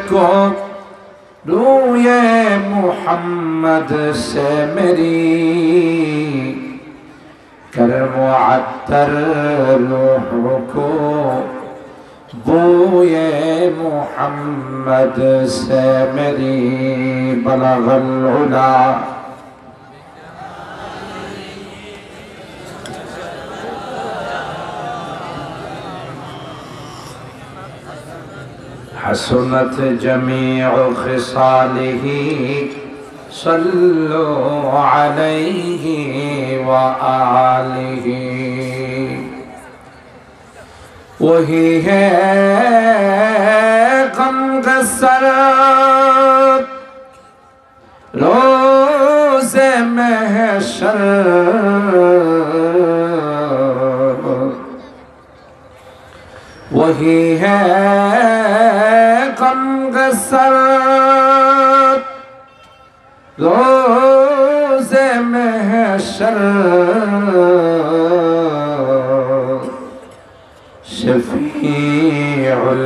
को रूए मोहम्मद से मेरी कर मुअत्तर रूह को बूए मोहम्मद से मेरी बलगल उला हसनत जमीउ खिसालिही सल्लु अलैहि व आलिही। वही है गमगसर रोज़े महशर, वही है गमगसर रोज़े महशर, शफीउल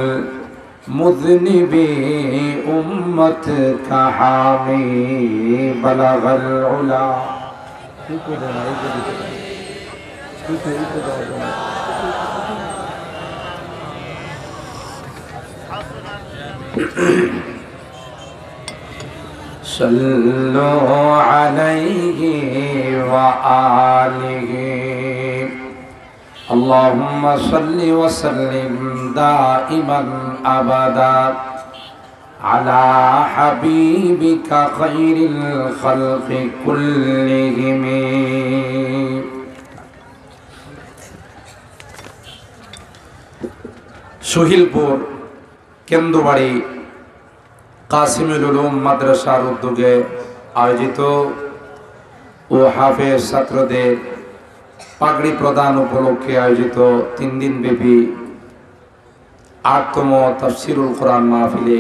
मुज़निबी उम्मत का हामी बलगल उला। सल्लु अलैहि व आलिहि। अल्लाहुम्मा सल्लि व सल्लिम दाइमन अबदा अला हबीबिका खैरिल खल्क़ि कुल्लिहिम। सोहिलपुर केंदुबाड़ी कासिमुल उलूम माद्रासार उद्योगे आयोजित ও হাফেজ ছাত্রদের পাগড়ি প্রদান উপলক্ষে আয়োজিত 3 দিন ব্যাপী 8তম তাফসীরুল কোরআন মাহফিলে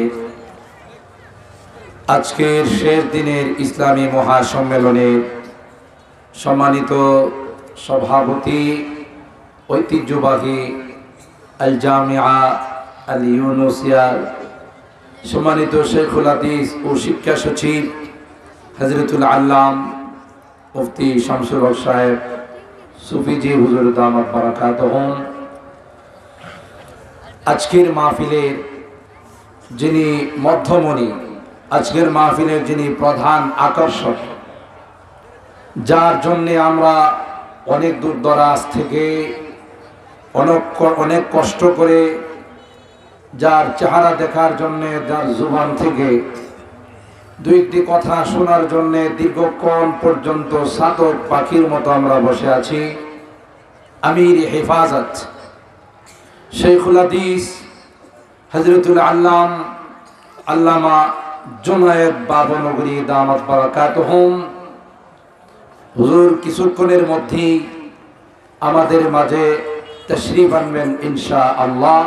আজকের শেষ দিনের ইসলামী মহাসম্মেলনে সম্মানিত সভাপতি ঐতিহ্যবাহী আল জামিয়া আল ইউনুসিয়া সম্মানিত শেখুল হাদিস ও শিক্ষা সচিব হযরতুল আল্লাম মুফতি শামসুল হক সাহেব সুফিজি হুজুর দামাত বারাকাতুহুম, আজকের মাহফিলের যিনি মধ্যমণি, আজকের মাহফিলের যিনি প্রধান আকর্ষক, যার জন্যে আমরা অনেক দূর দরাজ থেকে অনেক কষ্ট করে যার চেহারা দেখার জন্যে, যার জুবান থেকে দুইটি কথা শোনার জন্যে দীর্ঘক্ষণ পর্যন্ত সাতক পাখির মতো আমরা বসে আছি। আমির হেফাজত শেখুল হাদিস হযরতুল আল্লাম আল্লামা জুনায়েদ বাবনগরী দামাত বারাকাতুহুম হুজুর কিছুক্ষণের মধ্যেই আমাদের মাঝে তাশরীফ আনবেন ইনশাআল্লাহ।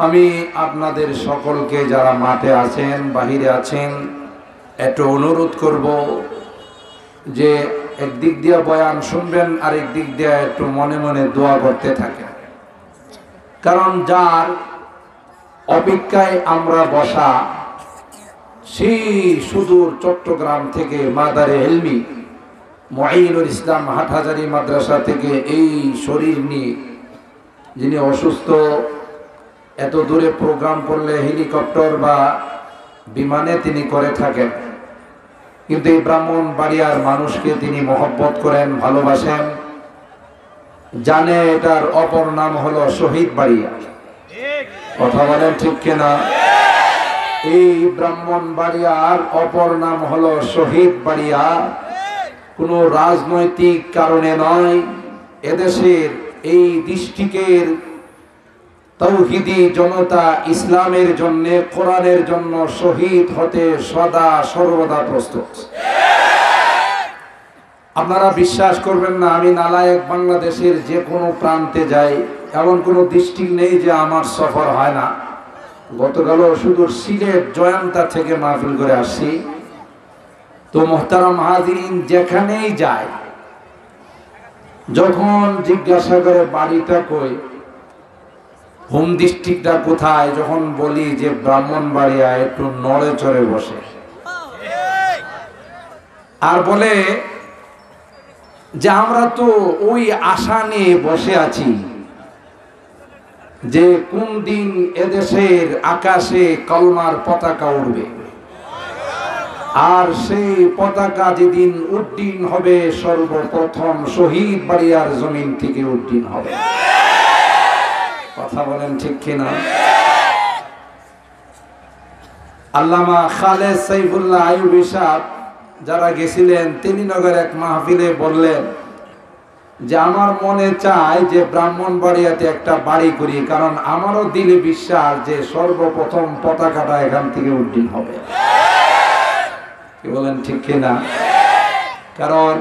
আমি আপনাদের সকলকে যারা মাঠে আছেন বাহিরে আছেন একটু অনুরোধ করব যে একদিক দিয়ে বয়ান শুনবেন আর একদিক দিয়ে একটু মনে মনে দোয়া করতে থাকেন, কারণ যার অপেক্ষায় আমরা বসা সেই সুদূর চট্টগ্রাম থেকে মাদারে ইলমি মুঈনুল ইসলাম হাটহাজারী মাদ্রাসা থেকে এই শরীর নিয়ে যিনি অসুস্থ, এত দূরে প্রোগ্রাম করলে হেলিকপ্টার বা বিমানে তিনি করে থাকেন, কিন্তু এই ব্রাহ্মণবাড়িয়ার মানুষকে তিনি মহব্বত করেন, ভালোবাসেন, জানে এটার অপর নাম হলো শহীদ বাড়িয়া। কথা বলেন ঠিক কিনা? এই ব্রাহ্মণবাড়িয়ার অপর নাম হলো শহীদ বাড়িয়া। কোনো রাজনৈতিক কারণে নয়, এদেশের এই ডিস্ট্রিক্টের তৌহিদি জনতা ইসলামের জন্য, কোরআনের জন্য শহীদ হতে সদা সর্বদা প্রস্তুত। আপনারা বিশ্বাস করবেন না, আমি নালায়েক বাংলাদেশের যে কোনো প্রান্তে যাই, এমন কোনো ডিস্ট্রিক্ট নেই যে আমার সফর হয় না। গতকাল শুধু সিলেট জয়ন্তা থেকে মাহফিল করে আসছি। তো মুহতারাম হাজিরিন, যেখানেই যায় যখন জিজ্ঞাসা করে বাড়িটা কই, হোম ডিস্ট্রিক্টটা কোথায় যখন বলি যে ব্রাহ্মণবাড়িয়া, একটু নড়ে চড়ে বসে আর বলে যে আমরা তো ওই আশা নিয়ে বসে আছি যে কোন দিন এদেশের আকাশে কলমার পতাকা উড়বে, আর সেই পতাকা যেদিন উড্ডীন হবে সর্বপ্রথম শহীদ বাড়িয়ার জমিন থেকে উড্ডীন হবে। কথা বলেন ঠিক কিনা? আল্লামা খালেদ সাইফুল্লাহ আইয়ুবী সাহেব যারা গেছিলেন তিনিনগর এক মাহফিলে বললেন যে আমার মনে চায় যে ব্রাহ্মণবাড়িয়াতে একটা বাড়ি করি, কারণ আমারও দিলে বিশ্বাস যে সর্বপ্রথম পতাকাটা এখান থেকে উড্ডীন হবে। কি বলেন ঠিক কিনা? কারণ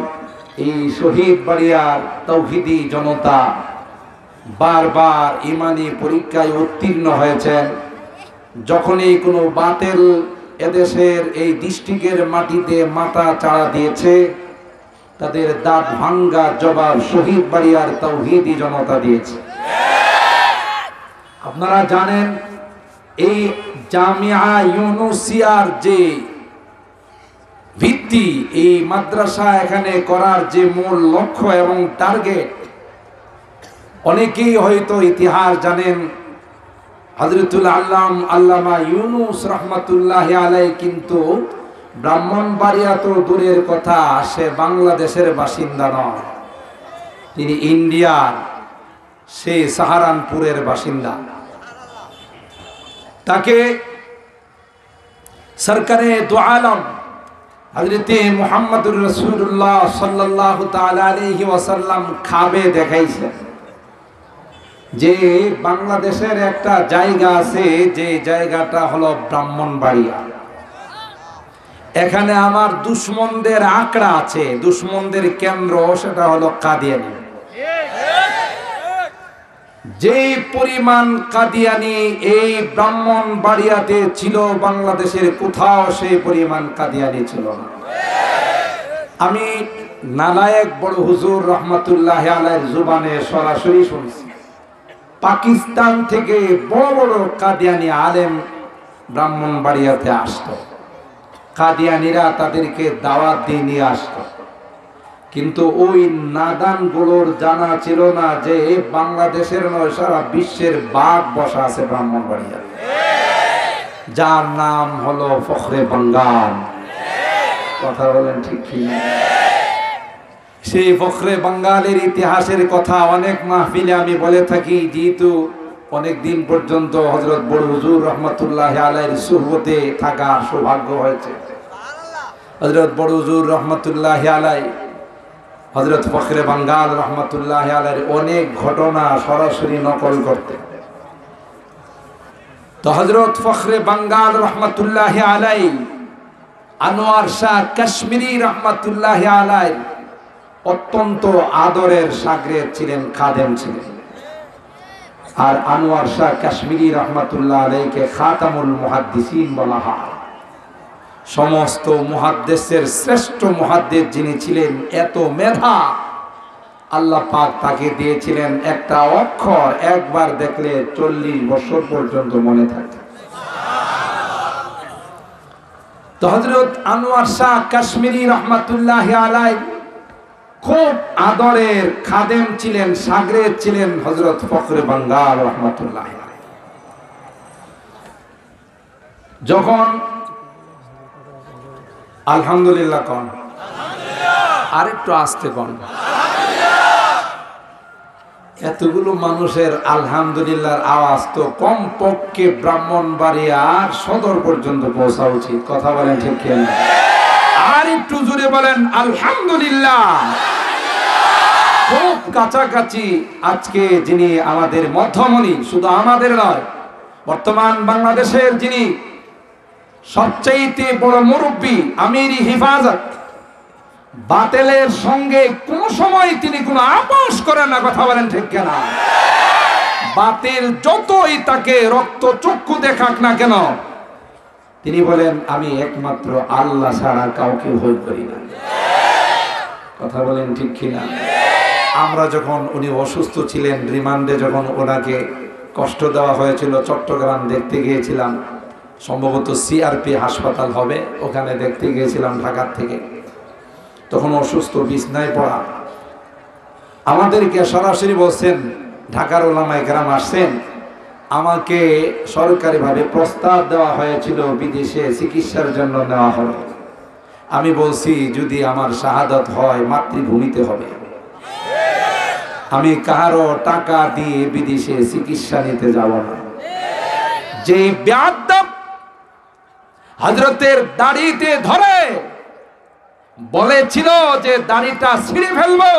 এই শহীদ বাড়িয়ার তৌহিদি জনতা বারবার ইমানি পরীক্ষায় উত্তীর্ণ হয়েছেন। যখনই কোনো বাতিল এদেশের এই ডিস্ট্রিক্টের মাটিতে মাথা চাড়া দিয়েছে, তাদের দাঁত ভাঙ্গা জবাব শহীদ বাড়িয়ার তৌহিদি জনতা দিয়েছে। আপনারা জানেন এই জামিয়া ইউনুসিয়ার যে ভিত্তি, এই মাদ্রাসা এখানে করার যে মূল লক্ষ্য এবং টার্গেট, অনেকেই হয়তো ইতিহাস জানেন। হযরতুল আল্লামা ইউনুস রহমাতুল্লাহ আলাইহি কিন্তু ব্রাহ্মণবাড়িয়া তো দূরের কথা, সে বাংলাদেশের বাসিন্দা নয়, তিনি ইন্ডিয়ার সে সাহারানপুরের বাসিন্দা। তাকে সরকারে দু আলম হযরতে মুহাম্মদুর রাসূলুল্লাহ সাল্লাল্লাহু তাআলা আলাইহি ওয়াসাল্লাম খাবে দেখাইছে যে বাংলাদেশের একটা জায়গা আছে, যে জায়গাটা হলো ব্রাহ্মণবাড়িয়া। এখানে আমার দুশমনদের আঁকড়া আছে, দুশমনদের কেন্দ্র সেটা হলো কাদিয়ানি। যে পরিমাণ কাদিয়ানি এই ব্রাহ্মণবাড়িয়াতে ছিল, বাংলাদেশের কোথাও সেই পরিমাণ কাদিয়ানি ছিল না। আমি নালায়েক বড় হুজুর রহমাতুল্লাহ আলাইহির জুবানে সরাসরি শুনছি, পাকিস্তান থেকে বড় বড় কাদিয়ানি আলেম ব্রাহ্মণবাড়িয়াতে আসতো, কাদিয়ানিরা তাদেরকে দাওয়াত দিয়ে নিয়ে আসতো। কিন্তু ওই নাদানগুলোর জানা ছিল না যে বাংলাদেশের নয় সারা বিশ্বের বাঘ বসা আছে ব্রাহ্মণবাড়িয়া, যার নাম হলো ফখরে বাঙ্গাল। কথা বলেন ঠিক কি? সেই ফখরে বাঙ্গালের ইতিহাসের কথা অনেক মাহফিলে আমি বলে থাকি, যেহেতু অনেক দিন পর্যন্ত হযরত বড় হুজুর রহমাতুল্লাহ আলাইহির সুহবতে থাকার সৌভাগ্য হয়েছে। হযরত বড় হুজুর রহমাতুল্লাহ আলাইহি হযরত ফখরে বাঙ্গাল রহমাতুল্লাহ আলাইহির অনেক ঘটনা সরাসরি নকল করতেন। তো হযরত ফখরে বাঙ্গাল রহমাতুল্লাহ আলাইহি আনোয়ার শাহ কাশ্মীরি রহমাতুল্লাহ আলাইহি অত্যন্ত আদরের শাগরেদ ছিলেন, খাদেম ছিলেন। আর আনোয়ার শাহ কাশ্মীরি রহমাতুল্লাহ আলাইহিকে খাতামুল মুহাদ্দিসিন বলা হয়। সমস্ত মুহাদ্দিসের শ্রেষ্ঠ মুহাদ্দিস যিনি ছিলেন, এত মেধা আল্লাহ পাক তাকে দিয়েছিলেন, একটা অক্ষর একবার দেখলে 40 বছর পর্যন্ত মনে থাকে। তো হযরত আনোয়ার শাহ কাশ্মীরি রহমাতুল্লাহ আলাইহি খুব আদরের খাদেম ছিলেন, শাগরেদ ছিলেন হযরত ফখরে বাঙ্গাল রহমাতুল্লাহ আলাইহি। যখন আলহামদুলিল্লাহ কোন, আরেকটু আসতে কোন, এতগুলো মানুষের আলহামদুলিল্লাহর আওয়াজ তো কমপক্ষে ব্রাহ্মণবাড়িয়ার সদর পর্যন্ত পৌঁছা উচিত। কথা বলেন ঠিক কি? আর একটু জোরে বলেন আলহামদুলিল্লাহ। খুব কাছাকাছি আজকে যিনি আমাদের মধ্যমণি, শুধু আমাদের নয়, বর্তমান বাংলাদেশের যিনি সবচেয়ে বড় মুরব্বী, আমিরি হিফাজত, বাতিলের সঙ্গে কোন সময় তিনি কোনো আপোষ করেন না। কথা বলেন ঠিক কিনা? বাতিল যতই তাকে রক্ত চক্ষু দেখাক না কেন, তিনি বলেন আমি একমাত্র আল্লাহ ছাড়া কাউকে ভয় করি না। কথা বলেন ঠিক কিনা? আমরা যখন উনি অসুস্থ ছিলেন, রিমান্ডে যখন ওনাকে কষ্ট দেওয়া হয়েছিল। চট্টগ্রাম দেখতে গিয়েছিলাম, সম্ভবত সিআরপি হাসপাতাল হবে, ওখানে দেখতে গিয়েছিলাম ঢাকার থেকে। তখন অসুস্থ, বিছনায় পড়া। আমাদেরকে সরাসরি বলছেন, ঢাকার ওলামায়ে কেরাম আসছেন, আমাকে সরকারিভাবে প্রস্তাব দেওয়া হয়েছিল বিদেশে চিকিৎসার জন্য নেওয়া হবে। আমি বলছি যদি আমার শাহাদাত হয় মাতৃভূমিতে হবে, আমি কারো টাকা দিয়ে বিদেশে চিকিৎসা নিতে যাব না। যে বেয়াদব হযরতের দাড়িতে ধরে বলেছিল যে দাড়িটা ছিঁড়ে ফেলবো,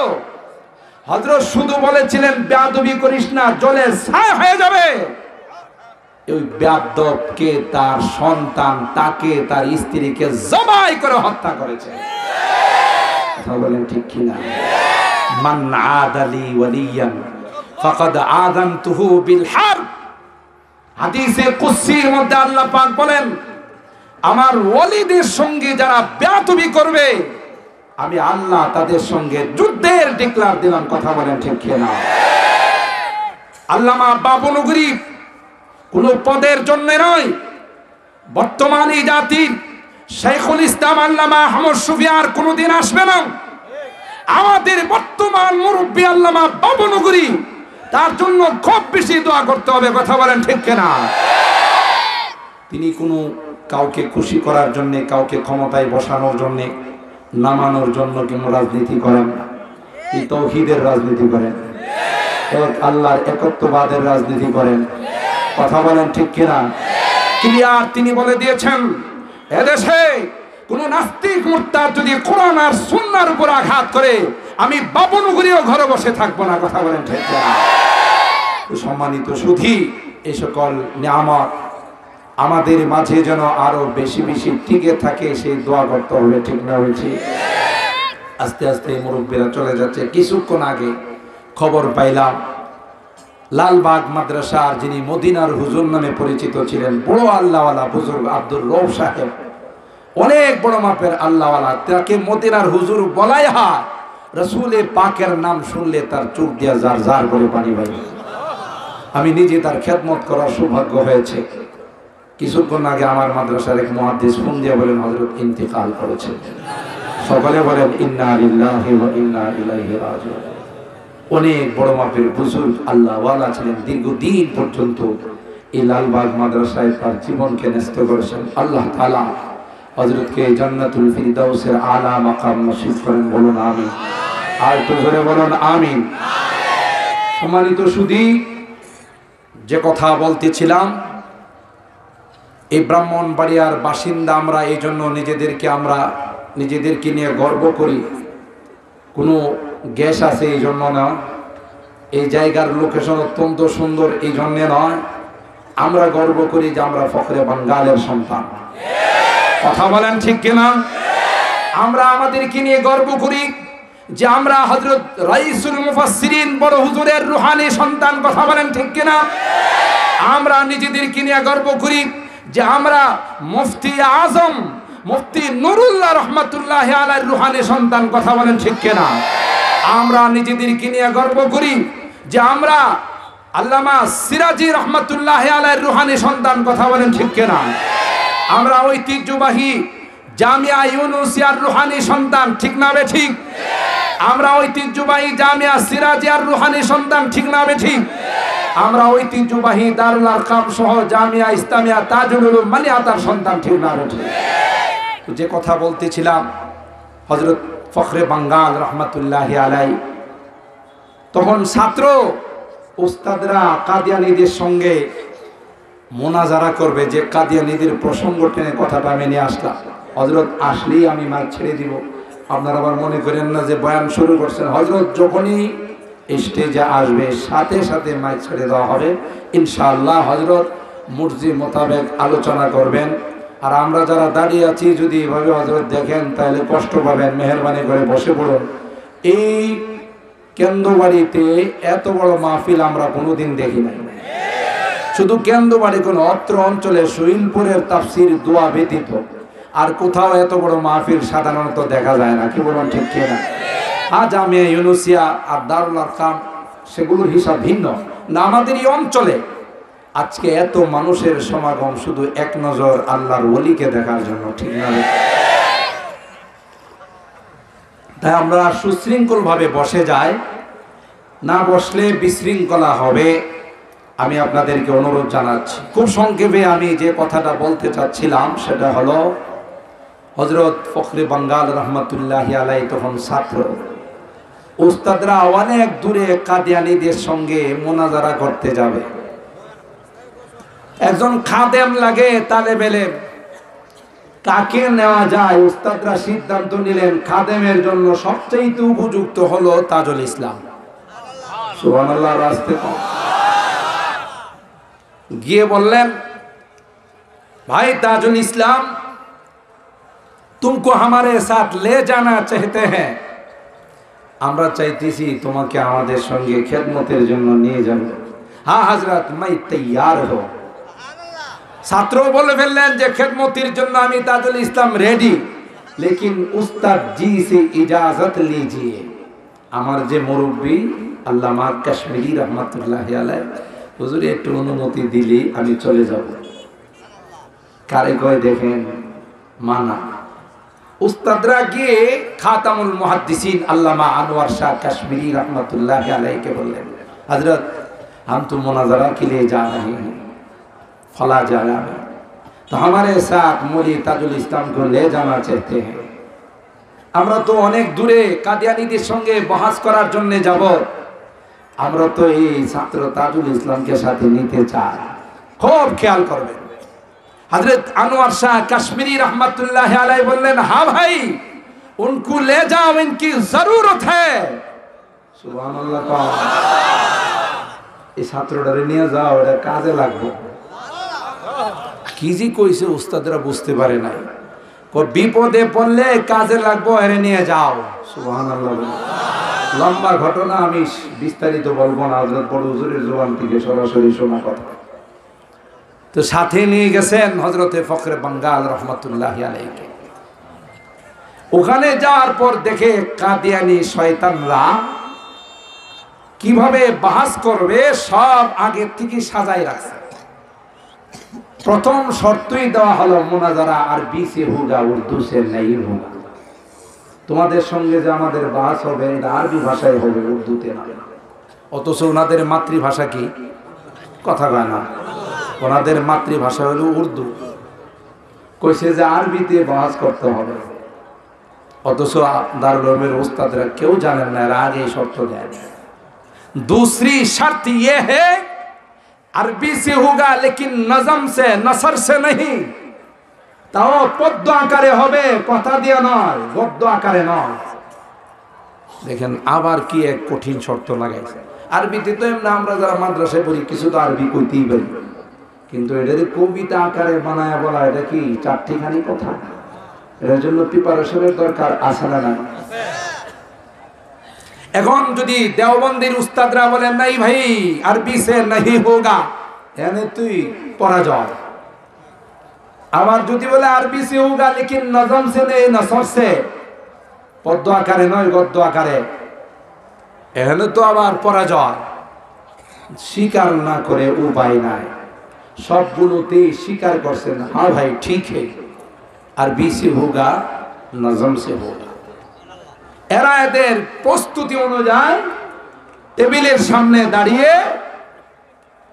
হযরত শুধু বলেছিলেন বেয়াদবি করিস না, জলে ছাই হয়ে যাবে। ওই বেয়াদবকে তার সন্তান তাকে তার স্ত্রীকে জবাই করে হত্যা করেছে। কথা বলেন ঠিক কিনা? মান আদালি ওয়ালিয়ান ফাকাদ আযানতুহু বিল হারব। হাদিসে কুদসির মধ্যে আল্লাহ পাক বলেন, আমার ওয়ালিদের সঙ্গে যারা বেয়াদবি করবে আমি আল্লাহ তাদের সঙ্গে যুদ্ধের ডিক্লার দিলাম। কথা বলেন ঠিক কিনা? আল্লামা বাবুনগরী কোন পদের জন্য নয়, বর্তমান এই জাতির শাইখুল ইসলাম আল্লামা আহমদ শফী আর কোনদিন আসবে না। আমাদের বর্তমান মুরব্বী আল্লামা বাবুনগরী, তার জন্য খুব বেশি দোয়া করতে হবে। কথা বলেন ঠিক কিনা? তিনি কোনো কাউকে খুশি করার জন্য, কাউকে ক্ষমতায় বসানোর জন্য, নামানোর জন্য কোনো রাজনীতি করেন না। তিনি তাওহীদের রাজনীতি করেন, এক আল্লাহর একত্ববাদের রাজনীতি করেন। কথা বলেন ঠিক কিনা? ক্লিয়ার তিনি বলে দিয়েছেন, এদেশে কোন নাস্তিক মুরতাদ যদি কোরআন আর সুন্নাহর উপর আঘাত করে আমি বাবুনগরীও ঘরে বসে থাকবো না। কথা বলেন ঠিক কিনা? সম্মানিত সুধী, এই সকল নিয়ামত আমাদের মাঝে যেন আরো বেশি বেশি টিকে থাকে, সেই দোয়া করতে হবে। ঠিক না বলছি? আস্তে আস্তে মুরব্বীরা চলে যাচ্ছে। কিছুক্ষণ আগে খবর পাইলাম লালবাগ মাদ্রাসার যিনি মদিনার হুজুর নামে পরিচিত ছিলেন, বড় আল্লাহওয়ালা বুজুর্গ আব্দুর রউফ সাহেব, অনেক বড় মাপের আল্লাহওয়ালা, তাকে মদিনার হুজুর বলাই হয়। রাসূলে পাকের নাম শুনলে তার চোখ দিয়া জার জার করে পানি বাইরে। আমি নিজে তার খেদমত করার সৌভাগ্য হয়েছে। কিছুক্ষণ আগে আমার মাদ্রাসার এক মুহাদ্দিস ফোন দিয়ে বলেন হযরত ইন্তেকাল করেছেন। সকলে বলেন ইন্না লিল্লাহি ওয়া ইন্না ইলাইহি রাজিউন। অনেক বড় মাপের বুজুর্গ আল্লাহওয়ালা ছিলেন, দীর্ঘদিন পর্যন্ত এই লালবাগ মাদ্রাসায় তার জীবনকে ন্যস্ত করেছেন। আল্লাহ তাআলা হযরতকে জান্নাতুল ফিরদাউসের আলা মাকাম নসিব করেন। বলুন আমিন। আর তো জোরে বলুন আমিন। সম্মানিত সুধী, যে কথা বলতেছিলাম, এই ব্রাহ্মণবাড়িয়ার বাসিন্দা আমরা, এই জন্য নিজেদেরকে নিয়ে গর্ব করি। কোনো গ্যাস আছে এই জন্য না, এই জায়গার লোকেশন অত্যন্ত সুন্দর এই জন্যে নয়, আমরা গর্ব করি যে আমরা ফখরে বাঙ্গালের সন্তান। কথা বলেন ঠিক কিনা? আমরা আমাদেরকে নিয়ে গর্ব করি যে আমরা হযরত রাইসুল মুফাসসিরিন বড় হুজুরের রুহানি সন্তান। কথা বলেন ঠিক কিনা? আমরা নিজেদেরকে নিয়ে গর্ব করি যে আমরা মুফতি আজম মুফতি নুরুল্লাহ রহমাতুল্লাহি আলাইহির রুহানি সন্তান। কথা বলেন ঠিক কিনা? আমরা নিজেদেরকে নিয়ে গর্ব করি যে আমরা আল্লামা সিরাজি রহমাতুল্লাহি আলাইহির রুহানি সন্তান। কথা বলেন ঠিক কিনা? আমরা ঐতিহ্যবাহী জামিয়া ইউনুসিয়ার রুহানি সন্তান। ঠিক না বে ঠিক? আমরা ঐতিহ্যবাহী জামিয়া সিরাজিয়ার রুহানি সন্তান। ঠিক না বে ঠিক? আমরা ঐতিহ্যবাহী দারুল আরকাম সহ জামিয়া ইসলামিয়া তাজুল উলুম মানিয়াতার সন্তান। ঠিক না বে ঠিক? যে কথা বলতেছিলাম, হযরত ফখরে বাঙ্গাল রহমাতুল্লাহি আলাইহি, তখন ছাত্র উস্তাদরা কাদিয়ানীদের সঙ্গে মোনাজারা করবে, যে কাদিয়ানীদের প্রসঙ্গ টেনে কথাটা আমি নিয়ে আসলাম। হযরত আসলেই আমি মাইক ছেড়ে দিব, আপনারা আবার মনে করেন না যে বয়ান শুরু করছেন। হযরত যখনই স্টেজে আসবে সাথে সাথে মাইক ছেড়ে দেওয়া হবে ইনশাআল্লাহ। হযরত মুরজি মোতাবেক আলোচনা করবেন। আর আমরা যারা দাঁড়িয়ে আছি, যদি এভাবে হযরত দেখেন তাহলে কষ্ট পাবেন, মেহেরবানি করে বসে পড়ুন। এই কেন্দ্রবাড়িতে এত বড় মাহফিল আমরা কোনোদিন দেখি নাই। শুধু কেন্দ্রবাড়ি কোন অত্র অঞ্চলে শহীদপুরের তাফসীর দোয়া ব্যতীত আর কোথাও এত বড় মাহফিল সাধারণত দেখা যায় না। কি বলুন ঠিক কিনা? জামিয়া ইউনুসিয়া আর দারুল আরকাম সেগুলোর হিসাব ভিন্ন না। আমাদের এই অঞ্চলে আজকে এত মানুষের সমাগম শুধু এক নজর আল্লাহর ওলিকে দেখার জন্য, ঠিক না? তাই আমরা সুশৃঙ্খল ভাবে বসে যাই, না বসলে বিশৃঙ্খলা হবে। আমি আপনাদেরকে অনুরোধ জানাচ্ছি, খুব সংক্ষেপে আমি যে কথাটা বলতে চাচ্ছিলাম সেটা হলো, হযরত ফখরে বাঙ্গাল রহমতুল্লাহি আলাইহি তখন ছাত্র, উস্তাদরা অনেক দূরে কাদিয়ানীদের সঙ্গে মোনাজারা করতে যাবে। একজন খাদেম লাগে, তালেব ইলম, কাকে নেওয়া যায়? উস্তাদরা সিদ্ধান্ত নিলেন খাদেমের জন্য সবচেয়ে উপযুক্ত হলো তাজুল ইসলাম। সুবহানাল্লাহ। রাস্তে গিয়ে বললেন, ভাই ताजुल इस्लाम, तुमको हमारे साथ ले जाना चाहते हैं। আমরা চাইতেছি তোমাকে আমাদের সঙ্গে খেদমতের জন্য নিয়ে যাব। হ্যাঁ হযরত, मैं तैयार हूं। ছাত্র বলে ফেললেন যে খেদমতের জন্য আমি ताजुल इस्लाम রেডি, लेकिन उस्ताद जी से इजाजत लीजिए। আমার যে মুরব্বি আল্লামা কাশ্মীরি রহমাতুল্লাহি আলাইহি, হুজুর একটু অনুমতি দিলি আমি চলে যাব। কারে কয় দেখেন, মানা। উস্তাদরা গিয়ে খাতামুল মুহাদ্দিসিন আল্লামা আনোয়ার শাহ কাশ্মীরি रहमतुल्लाह अलैहि के বললেন, हजरत हम तो मुनाजरा के लिए जा रहे हैं, फला जगह में, तो हमारे साथ मौलवी ताजुल इस्लाम को ले जाना चाहते हैं। আমরা তো অনেক দূরে কাদিয়ানীদের সঙ্গে বহাস করার জন্য যাব, আমরা তো এই ছাত্র তাজুল ইসলামকে সাথে নিতে চাই। খুব খেয়াল করবেন। हजरत अनवर शाह कश्मीरी रहमतुल्लाह अलैहि बोलें, हाँ भाई उनको ले जाओ, इनकी जरूरत है। सुभान अल्लाह। इस ছাত্রটারে নিয়ে যাও, এটা কাজে লাগবে। কি জি কইছে উস্তাদরা বুঝতে পারে না, কো বিপদে পড়লে কাজে লাগবে, এরে নিয়ে যাও। সুবহানাল্লাহ। লম্বা ঘটনা, আমি বিস্তারিত বলবো না, হযরত বড় হুজুরের জবান থেকে সরাসরি শোনা কথা। তো সাথে নিয়ে গেছেন হযরতে ফখরে বাঙ্গাল রহমতুল্লাহি আলাইহি। ওখানে যাওয়ার পর দেখে কাদিয়ানী শয়তানরা কিভাবে বাহাস করবে সব আগে থেকে সাজাই রাখছে। প্রথম শর্তই দেওয়া হলো মুনাজারা আরবি সে হোগা, উর্দু সে নাই হোগা। তোমাদের সঙ্গে যে আমাদের বাহাস হবে এটা আরবি ভাষায় হবে, উর্দুতে না। অথচ ওনাদের মাতৃভাষা কি? কথা কয় না, ওনাদের মাতৃভাষা হলো উর্দু। কইছে যে আরবিতে বাহাস করতে হবে, অথচ দারুল উলুমের উস্তাদরা কেউ জানেন না, এর আগে শর্ত দেয়। दूसरी शर्त ये है अरबी से होगा लेकिन नजम से, नसर से नहीं। তাও পদ্য আকারে হবে, কথা দিয়ে নয়, গদ্য আকারে নয়। দেখেন আবার কি এক কঠিন শর্ত লাগাইছে। আরবিতে তো এমনি আমরা যারা মাদ্রাসায় পড়ি কিছু তো আরবি কইতেই পারি, কিন্তু এটার কবিতা আকারে বানায় বলা, এটা কি চারটিখানি কথা? এর জন্য প্রিপারেশনের দরকার আছে না? এখন যদি দেওবন্দির উস্তাদরা বলেন নাই ভাই আরবি সে नहीं होगा, এনে তুই পরাজয়। আবার যদি বলে আরবি সে होगा लेकिन नजम से नहीं, नसर से, পদ্য আকারে নয় গদ্য আকারে, এখানে তো আবার পরাজয়। স্বীকার না করে উপায় নাই, সবগুলোতেই স্বীকার করছেন, হ্যাঁ ভাই ঠিক है আরবি সে होगा, नजम से होगा। এরা এদের প্রস্তুতি অনুযায়ী টেবিলের সামনে দাঁড়িয়ে,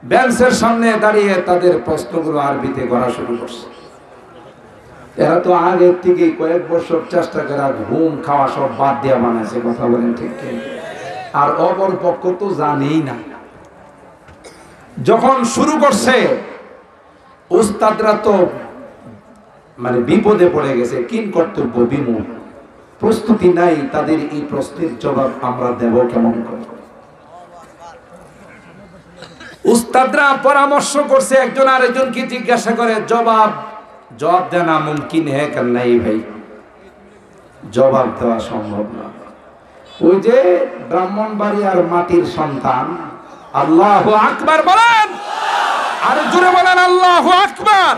বেঞ্চের সামনে দাঁড়িয়ে তাদের প্রশ্নগুলো আরবিতে করা শুরু করছে। এরা তো আগের থেকে কয়েক বছর চেষ্টা করে ঘুম খাওয়া সব বাদ দেওয়া বানাইছে, কথা বলেন ঠিক? আর অপর পক্ষ তো জানেই না। যখন শুরু করছে উস্তাদরা তো মানে বিপদে পড়ে গেছে, কিন কর্তব্য বিমুখ, প্রস্তুতি নাই। তাদের এই প্রশ্নের জবাব আমরা দেব কেমন করে? উস্তাদরা পরামর্শ করছে, একজন আরেকজনকে জিজ্ঞাসা করে, জবাব দেনা মুমকিন है कि नहीं ভাই? জবাব দেওয়া সম্ভব না। ওই যে ব্রাহ্মণবাড়িয়ার মাটির সন্তান, আল্লাহু আকবার বলেন, আর জোরে বলেন আল্লাহু আকবার।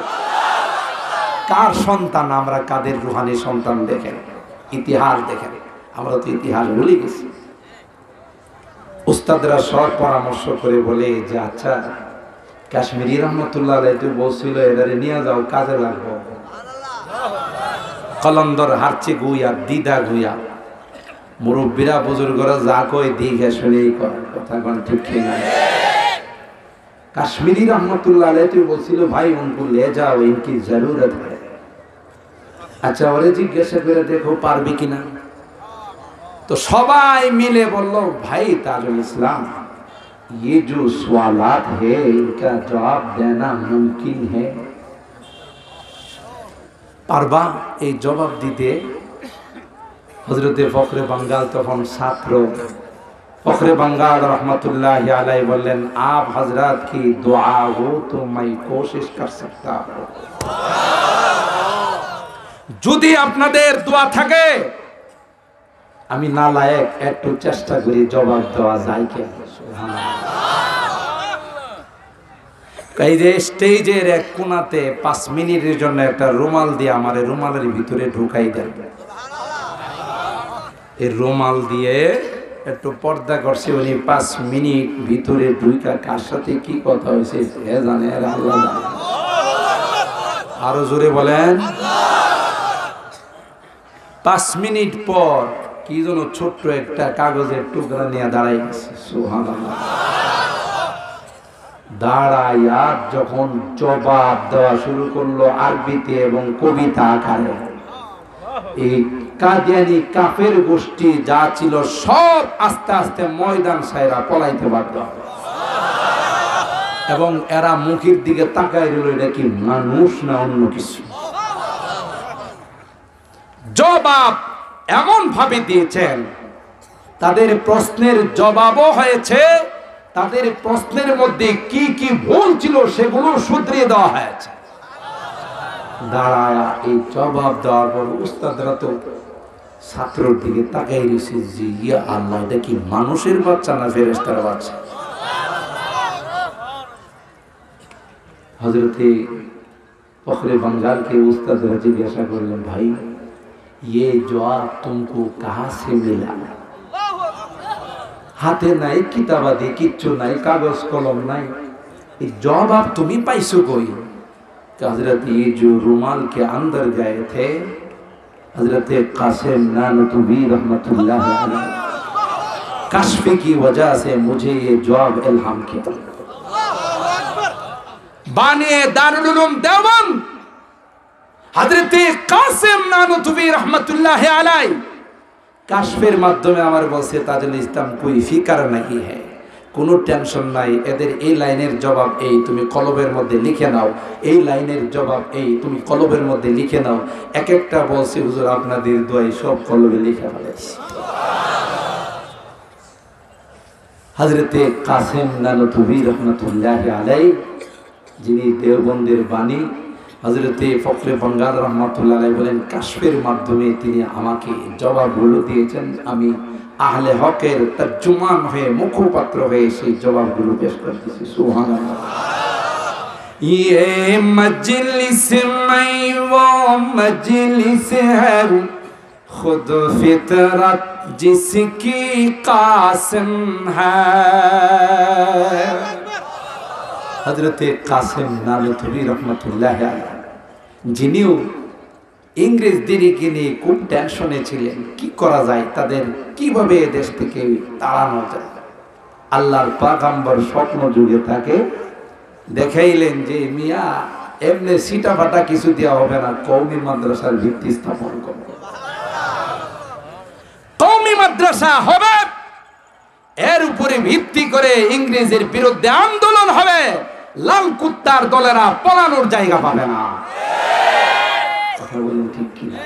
কার সন্তান আমরা, কাদের রুহানি সন্তান? দেখেন ইতিহাস, দেখেন আমরা তো ইতিহাস ভুলে গেছি। উস্তাদরা সব পরামর্শ করে বলে যে আচ্ছা কাশ্মীরি রহমতুল্লাহ আলাইহি তো বলছিল এদারে নিয়ে যাও, কাজে লাগবে। কলন্দর হারচে গুইয়া দিদা গুইয়া মুরব্বীরা বুজুর্গরা যা কয় দিঘে শুনেই কয়, কথা কোন ঠিক না। কাশ্মীরি রহমতুল্লাহ আলাইহি তো বলছিল ভাই উनको ले जाओ, इनकी जरूरत है। আচ্ছা ওরে জিজ্ঞাসা করে দেখো পারবে কিনা। তো সবাই মিলে বলল ভাই তাজুল ইসলাম, ये जो सवालात है इनका जवाब देना मुमकिन है, পারবা এই জবাব দিতে? হযরতে ফখরে বাঙ্গাল তখন ছাত্র, ফখরে বাঙ্গাল रहमतुल्लाह अलैहि বললেন आप हजरत की दुआ हो तो मैं कोशिश कर सकता हूं, যদি আপনাদের দোয়া থাকে আমি নালায়েক একটু চেষ্টা করি জবাব দেওয়া যায় কি। এই যে স্টেজের এক কোণাতে 5 মিনিটের জন্য একটা রুমাল দিয়ে আমার রুমালের ভিতরে ঢুকাই দেন। এই রুমাল দিয়ে একটু পর্দা করছে, উনি 5 মিনিট ভিতরে ঢুকা কার সাথে কি কথা হয়েছে এ জানে, আর আল্লাহ জানে। আরো জোরে বলেন। 5 মিনিট পর কি যেন ছোট্ট একটা কাগজের টুকরা নিয়ে দাঁড়াই গেছে। সুবহানাল্লাহ। দাঁড়াইয়া যখন জবাব দেওয়া শুরু করলো আরবিতে এবং কবিতা আকারে, এই কাদিয়ানি কাফের গোষ্ঠী যা ছিল সব আস্তে আস্তে ময়দান ছাইরা পলাইতে বাধ্য, এবং এরা মুখের দিকে তাকায় রইল, এটা কি মানুষ না অন্য কিছু। জবাব এমন ভাবে দিয়েছেন, তাদের প্রশ্নের জবাবও হয়েছে, তাদের প্রশ্নের মধ্যে কি কি ভুল ছিল সেগুলো শুধরিয়ে দেওয়া হয়েছে। দাঁড়ায়া এই জবাব দেওয়ার পর উস্তাদরা তো ছাত্রর দিকে তাকাই রয়েছে যে ইয়া আল্লাহ, এটা কি মানুষের বাচ্চা না ফেরেশতার বাচ্চা। হযরতে ফখরে বাঙ্গাল के উস্তাদরা জিজ্ঞাসা করলেন ভাই ये जवाब तुमको कहां से मिला? हाथे নাই কিতাবাদি কিচ্ছু নাই, কাগজ কলম নাই, এই জবাব তুমি পাইছো কই? हजरत ये जो रुमाल के अंदर गए थे हजरत कासिम नानतवी रहमतुल्लाह अलैह, कश्फ की वजह से मुझे ये जवाब इल्हाम किया। बानी दारुल उलूम देवबंद हजरत कासिम नानतवी रहमतुल्लाह अलैह কাশফের মাধ্যমে আমার বলছে তাজুল ইসলাম कोई फिक्र नहीं है, কোনো টেনশন নাই, এদের এই লাইনের জবাব এই তুমি কলবের মধ্যে লিখে নাও, এই লাইনের জবাব এই তুমি কলবের মধ্যে লিখে নাও। এক একটা বলছে হুজুর আপনাদের দোয়াই সব কলবে লিখে ফেলেছি। হযরতে কাসিম নানতবী রাহমাতুল্লাহ আলাইহি, যিনি দেওবন্দের বাণী, হযরতে ফখরে বাঙ্গাল রাহমাতুল্লাহ আলাইহি বলেন কাশফের মাধ্যমে তিনি আমাকে জবাবগুলো দিয়েছেন, আমি আহলে হকের তর্জমান হয়ে মুখপাত্র হয়ে সেই জবাবগুলো পেশ করতেছি। সুবহানাল্লাহ। ये मजलिस में वो मजलिस है खुद फितरत जिसकी कासिम है। हजरते कासिम नानतवी रहमतुल्लाह अलैह, যিনিও ইংরেজদেরকে নিয়ে খুব টেনশনে ছিলেন, কি করা যায়, তাদের কিভাবে দেশ থেকে তাড়ানো যায়। আল্লাহর পয়গম্বর স্বপ্ন যুগে তাকে দেখাইলেন যে মিয়া এমনি সিটা ফাটা কিছু দেওয়া হবে না, কওমি মাদ্রাসার ভিত্তি স্থাপন করবে, কওমি মাদ্রাসা হবে, এর উপরে ভিত্তি করে ইংরেজের বিরুদ্ধে আন্দোলন হবে, লাল কুত্তার দলেরা পলানোর জায়গা পাবে না। কথা বলেন ঠিক কি না?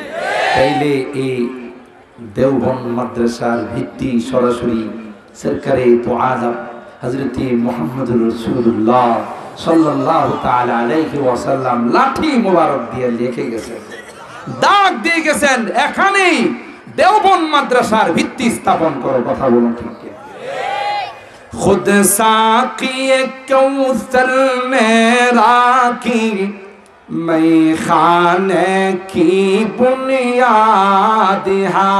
তাইলে এই দেওবন্দ মাদ্রাসার ভিত্তি সরাসরি সরকারে তো আযম হযরতে মুহাম্মদুর রাসূলুল্লাহ সাল্লাল্লাহু তাআলা আলাইহি ওয়াসাল্লাম লাঠি মোবারক দিয়ে লিখে গেছেন, দাগ দিয়ে গেছেন, এখানেই দেওবন্দ মাদ্রাসার ভিত্তি স্থাপন করো। কথা বলুন ঠিক কি? खुद साकी कौसर मेरा की मैं खाने की बुनियाद है।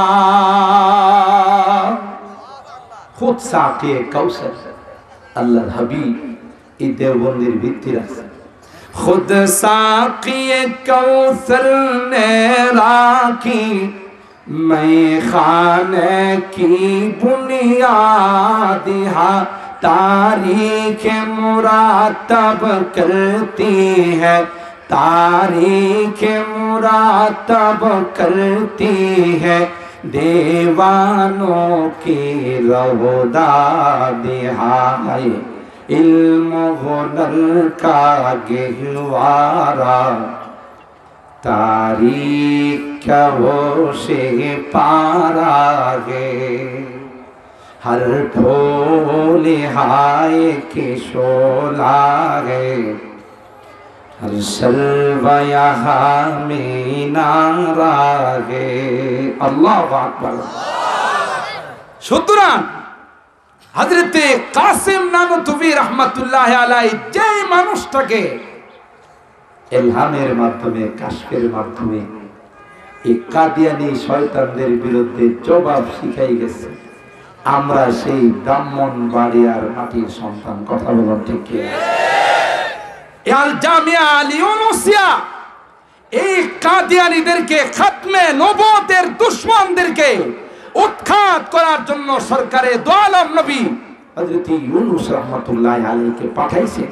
खुद साकी कौसर আল্লাহর হাবিব এই দেওবন্দির ভিত্তি আছে। खुद साक़ी कौसर ने राखी मैं खाने की बुनियाद तारीख मुरातब करती है, तारीख मुरातब करती है, दीवानों की रौदा दिहाए इल्म हुनर का गहवारा, तारीख का वो से पारा है, हर फूल हाय के शोला है, हर शर्वा यहाँ में नारा है। अल्लाहु আকবার। সুতরাং হযরতে কাসিম নানুতুবি রাহমাতুল্লাহি আলাইহি যে মানুষটাকে ইলহামের মাধ্যমে কাশফের মাধ্যমে এই কাদিয়ানী শয়তানদের বিরুদ্ধে জবাব শিখাই গেছে, আমরা সেই ব্রাহ্মণবাড়িয়ার মাটির সন্তান। কথা বলুন ঠিক কি? আল জামিয়া আল ইউনুসিয়া এই কাদিয়ানীদেরকে, খাতমে নবুয়তের দুশমনদেরকে উৎখাত করার জন্য সরকারে দো আলম নবী হযরত ইউনূস রাহমাতুল্লাহি আলাইহিকে পাঠাইছে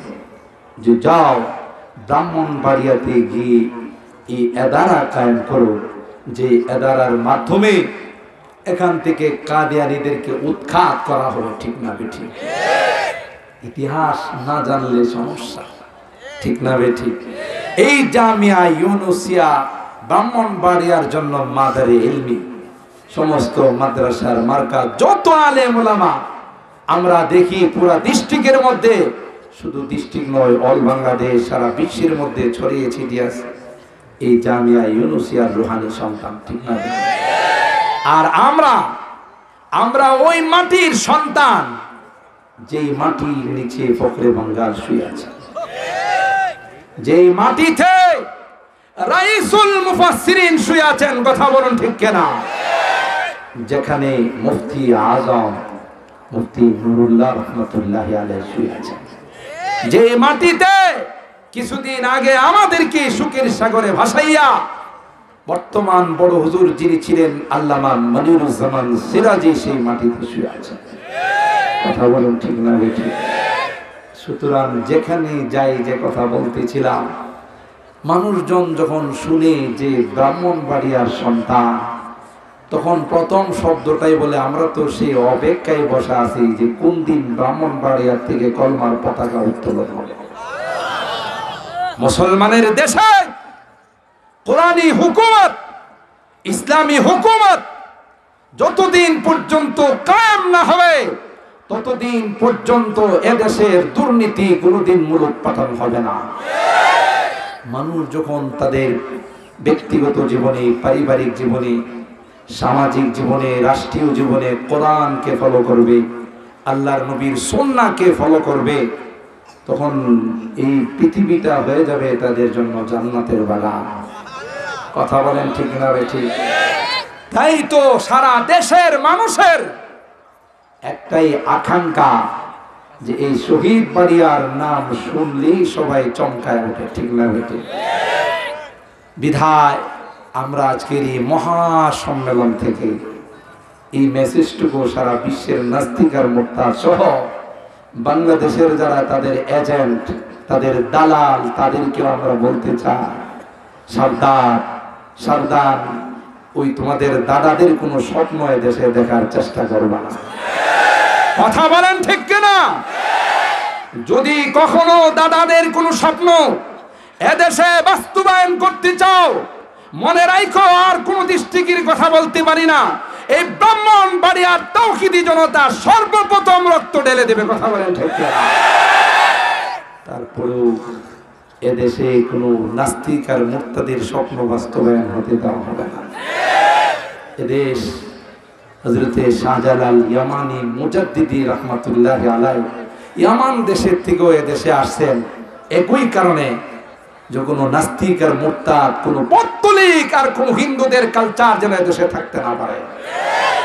যে যাও ব্রাহ্মণবাড়িয়াতে গিয়ে এই এদারা কায়েম করো, যে এদারার মাধ্যমে এখান থেকে কাদিয়ানীদেরকে উৎখাত করা হবে। ঠিক না বেঠি? ইতিহাস না জানলে সমস্যা। ঠিক না বেঠি? এই জামিয়া ইউনুসিয়া ব্রাহ্মণবাড়িয়ার জন্য মাদারে ইলমি, সমস্ত মাদ্রাসার মার্কা যত আলেম ওলামা আমরা দেখি পুরা ডিস্ট্রিক্টের মধ্যে, শুধু ডিস্ট্রিক্ট নয় অল বাংলাদেশ সারা বিশ্বের মধ্যে ছড়িয়ে ছিটিয়ে আছে এই জামিয়া ইউনুসিয়ার রুহানি সন্তান। ঠিক না? আর আমরা ওই মাটির সন্তান যেই মাটির নিচে ফখরে বাঙ্গাল শুয়ে আছে, যেই মাটিতে রাইসুল মুফাসসিরিন শুয়ে আছেন। কথা বলুন ঠিক কিনা? যেখানে মুফতি আজম মুফতি নুরুল্লাহ রাহমাতুল্লাহি আলাইহি শুয়ে আছেন, যে মাটিতে কিছুদিন আগে আমাদেরকে সুখের সাগরে ভাসাইয়া বর্তমান বড় হুজুর যিনি ছিলেন আল্লামা মনিরুজ্জামান সিরাজি সেই মাটিতে শুয়ে আছেন। কথা বলুন ঠিক না বেঠিক? সুতরাং যেখানে যাই যে কথা বলতেছিলাম, মানুষজন যখন শুনে যে ব্রাহ্মণবাড়িয়ার সন্তান, তখন প্রথম শব্দটাই বলে আমরা তো সেই অপেক্ষায় বসা আছি যে কোন দিন ব্রাহ্মণবাড়িয়ার থেকে কলমার পতাকা উত্তোলন হবে। মুসলমানের দেশে কোরআনী হুকুমত, ইসলামী হুকুমত যতদিন পর্যন্ত কায়েম না হবে ততদিন পর্যন্ত এদেশের দুর্নীতি কোনোদিন মূলোৎপাটন হবে না। মানুষ যখন তাদের ব্যক্তিগত জীবনে, পারিবারিক জীবনে, সামাজিক জীবনে, রাষ্ট্রীয় জীবনে কোরআনকে ফলো করবে, আল্লাহর নবীর সুন্নাহকে ফলো করবে, তখন এই পৃথিবীটা হয়ে যাবে তাদের জন্য জান্নাতের বাগান। কথা বলেন ঠিক না ঠিক? তাই তো সারা দেশের মানুষের একটাই আকাঙ্ক্ষা যে এই শহীদ বাড়িয়ার নাম শুনলেই সবাই চমকায় ওঠে। ঠিক না ঠিক? বিধায় আমরা আজকের এই মহা সম্মেলন থেকে এই মেসেজটুকু সারা বিশ্বের নাস্তিক আর মুরতাদ সহ বাংলাদেশের যারা তাদের এজেন্ট, তাদের দালাল, তাদেরকে আমরা বলতে চাই, সাবধান সাবধান, ওই তোমাদের দাদাদের কোনো স্বপ্ন এদেশে দেখার চেষ্টা করবা না। কথা বলেন ঠিক কিনা? যদি কখনো দাদাদের কোনো স্বপ্ন এদেশে বাস্তবায়ন করতে চাও, মনে রাখো আর কোন ডিস্ট্রিক্টের কথা বলতে পারি না, এই ব্রাহ্মণবাড়িয়ার তাওহীদি জনতা সর্বপ্রথম রক্ত ঢেলে দেবে। কথা বলেন ঠিক কিনা? তারপরেও এদেশে কোনো নাস্তিক আর মুরতাদের স্বপ্ন বাস্তবায়ন হতে দেওয়া হবে না। এদেশ হযরতে শাহজালাল ইয়ামানি মুজাদ্দিদি রাহমাতুল্লাহি আলাইহি ইয়ামান দেশের থেকেও এদেশে আসছেন একই কারণে, যে কোনো নাস্তিক আর মুরতাদ, কোনো পৌত্তলিক আর কোনো হিন্দুদের কালচার যেন এদেশে থাকতে না পারে।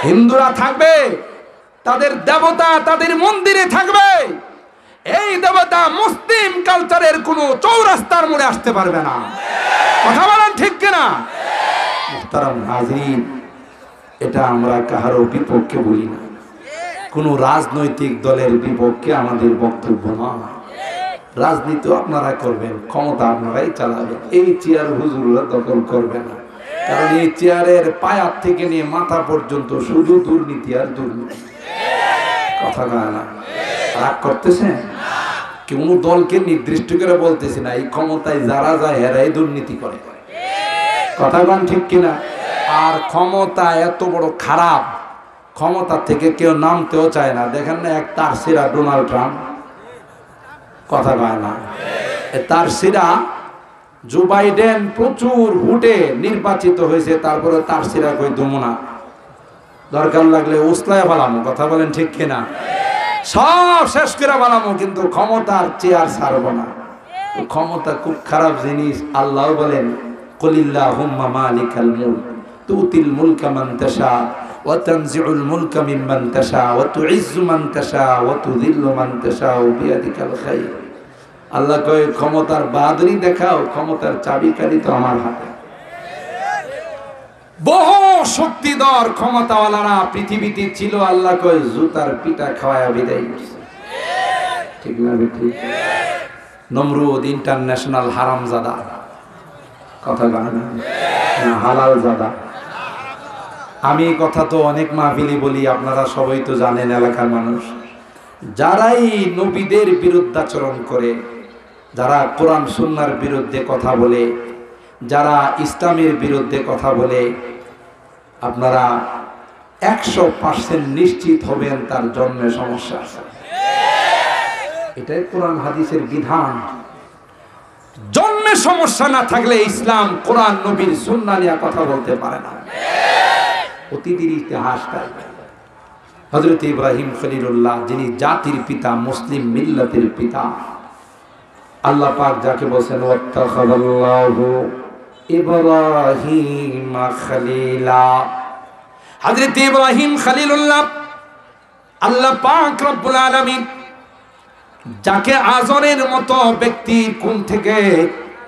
হিন্দুরা থাকবে, তাদের দেবতা তাদের মন্দিরে থাকবে, এই দেবতা মুসলিম কালচারের কোনো চৌরাস্তার মোড়ে আসতে পারবে না। কথা বলেন ঠিক কিনা? মুহতারাম হাজিরিন, এটা আমরা কাহারও বিপক্ষে বলি না, কোনো রাজনৈতিক দলের বিপক্ষে আমাদের বক্তব্য নয়। রাজনীতি আপনারা করবেন, ক্ষমতা আপনারাই চালাবেন, এই চেয়ার হুজুররা দখল করবে না। কারণ এই চেয়ারের পায়ার থেকে নিয়ে মাথা পর্যন্ত শুধু দুর্নীতি আর দুর্নীতি। কথা না রাগ করতেছেন? কোনো দলকে নির্দিষ্ট করে বলতেছি না, এই ক্ষমতায় যারা যায় এরাই দুর্নীতি করে। কথা বলেন ঠিক কিনা? আর ক্ষমতা এত বড় খারাপ, ক্ষমতা থেকে কেউ নামতেও চায় না। দেখেন না এক তার সিরা ডোনাল্ড ট্রাম্প, কথা কয় না, তার সিরা জো বাইডেন প্রচুর ভোটে নির্বাচিত হয়েছে, তারপরে তার সিরা কই দমু না, দরকার লাগলে উসলায় বালামো। কথা বলেন ঠিক কিনা? সব শেষ করে বালামো, কিন্তু ক্ষমতার চেয়ার ছাড়বো না। ক্ষমতা খুব খারাপ জিনিস। আল্লাহ বলেন কুলিল্লাহুম্মা মালিকাল মুলক তুতিল মুলকা মান তাশা ওয়া তানজিউল মুলকা মিম্মান তাশা ওয়া তুইজ্জু মান তাশা ওয়া তুযিল্লু মান তাশা বিয়াদিকাল খায়র। আল্লাহ কয় ক্ষমতার বাহাদুরি দেখাও, ক্ষমতার চাবিকাঠি তো আমার হাতে। বহু শক্তিধর ক্ষমতাওয়ালারা পৃথিবীতে ছিল, আল্লাহ কয় জুতার পিটা খাওয়ায়া বিদায় করছে। ঠিক না ঠিক? নমরুদ ইন্টারন্যাশনাল হারামজাদা, কথা বলে না, হালাল জাদা। আমি এই কথা তো অনেক মাহফিলি বলি, আপনারা সবাই তো জানেন এলাকার মানুষ। যারাই নবীদের বিরুদ্ধাচরণ করে, যারা কোরআন সুন্নাহর বিরুদ্ধে কথা বলে, যারা ইসলামের বিরুদ্ধে কথা বলে, আপনারা 100% নিশ্চিত হবেন তার জন্মে সমস্যা আছে। এটাই কোরআন হাদিসের বিধান। জন্মে সমস্যা না থাকলে ইসলাম কোরআন নবীর সুন্নাহ নিয়ে কথা বলতে পারে না। অতীতের ইতিহাসটা হযরত ইব্রাহিম খলিলুল্লাহ, যিনি জাতির পিতা, মুসলিম মিল্লাতের পিতা, আল্লাহ পাক যাকে বলেন ওয়াত্তাখাযাল্লাহু ইব্রাহিম খলিলা। হযরত ইব্রাহিম খলিলুল্লাহ, আল্লাহ পাক রব্বুল আলামিন যাকে আজরের মতো ব্যক্তি কোন থেকে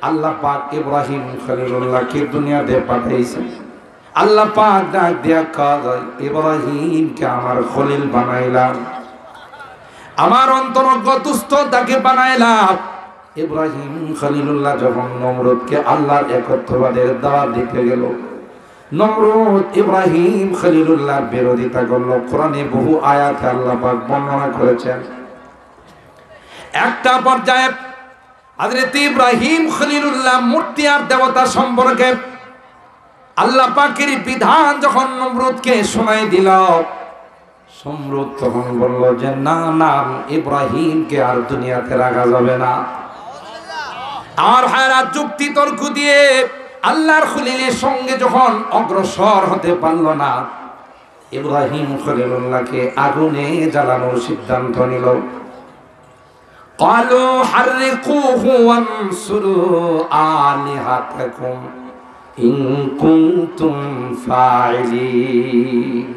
আল্লাহ পাক ইব্রাহিম খলিলুল্লাহকে দুনিয়াতে পাঠাইছেন। আল্লাহ পাক ডাক দিয়া কয় ইব্রাহিমকে আমার খলিল বানাইলাম, আমার অন্তরঙ্গ তাকে বানাইলাম। ইব্রাহিম খলিলুল্লাহ যখন নমরুদকে আল্লাহর একত্ববাদের দাওয়াত দিতে গেল, নমরুদ ইব্রাহিম খলিলুল্লাহর বিরোধিতা করল। কোরআনে বহু আয়াতে আল্লাহ পাক বর্ণনা করেছেন। একটা পর্যায়ে হযরত ইব্রাহিম খলিলুল্লাহ মূর্তি আর দেবতা সম্পর্কে আল্লাহ পাকের বিধান যখন নমরুদকে শোনাই দিল, নমরুদ তখন বলল যে না না, ইব্রাহিমকে আর দুনিয়াতে রাখা যাবে না। আর হায়রাত যুক্তি তর্ক দিয়ে আল্লাহর খলিলের সঙ্গে যখন অগ্রসর হতে পারল না, ইব্রাহিম খলিলুল্লাহকে আগুনে জ্বালানোর সিদ্ধান্ত নিল। ক্বালু হাররিকুহু ওয়ানসুরু আলিহাতাকুম ইন কুনতুম ফাইলিন।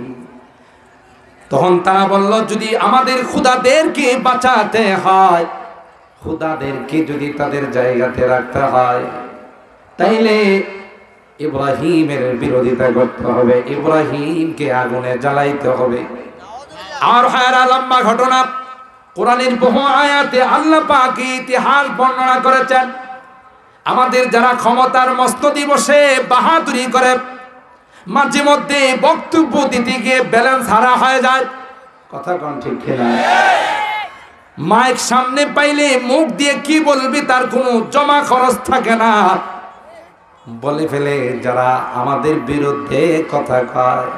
তখন তারা বলল, যদি আমাদের খোদাদেরকে বাঁচাতে হয়, খোদাদেরকে যদি তাদের জায়গাতে রাখতে হয়, তাইলে ইব্রাহিমের বিরোধিতা করতে হবে, ইব্রাহিমকে আগুনে জ্বালাইতে হবে। আর হায়রা লম্বা ঘটনা, কোরআনের বহু আয়াতে আল্লাহ পাক ইতিহাস বর্ণনা করেছেন। আমাদের যারা ক্ষমতার মস্তদি বসে বাহাদুরি করে, মাঝে মধ্যে বক্তব্য দিতে গিয়ে ব্যালেন্স হারা হয়ে যায়। কথা কোন ঠিক না? মাইক সামনে পাইলে মুখ দিয়ে কি বলবি তার কোনো জমা খরচ থাকে না, বলে ফেলে। যারা আমাদের বিরুদ্ধে কথা কয়,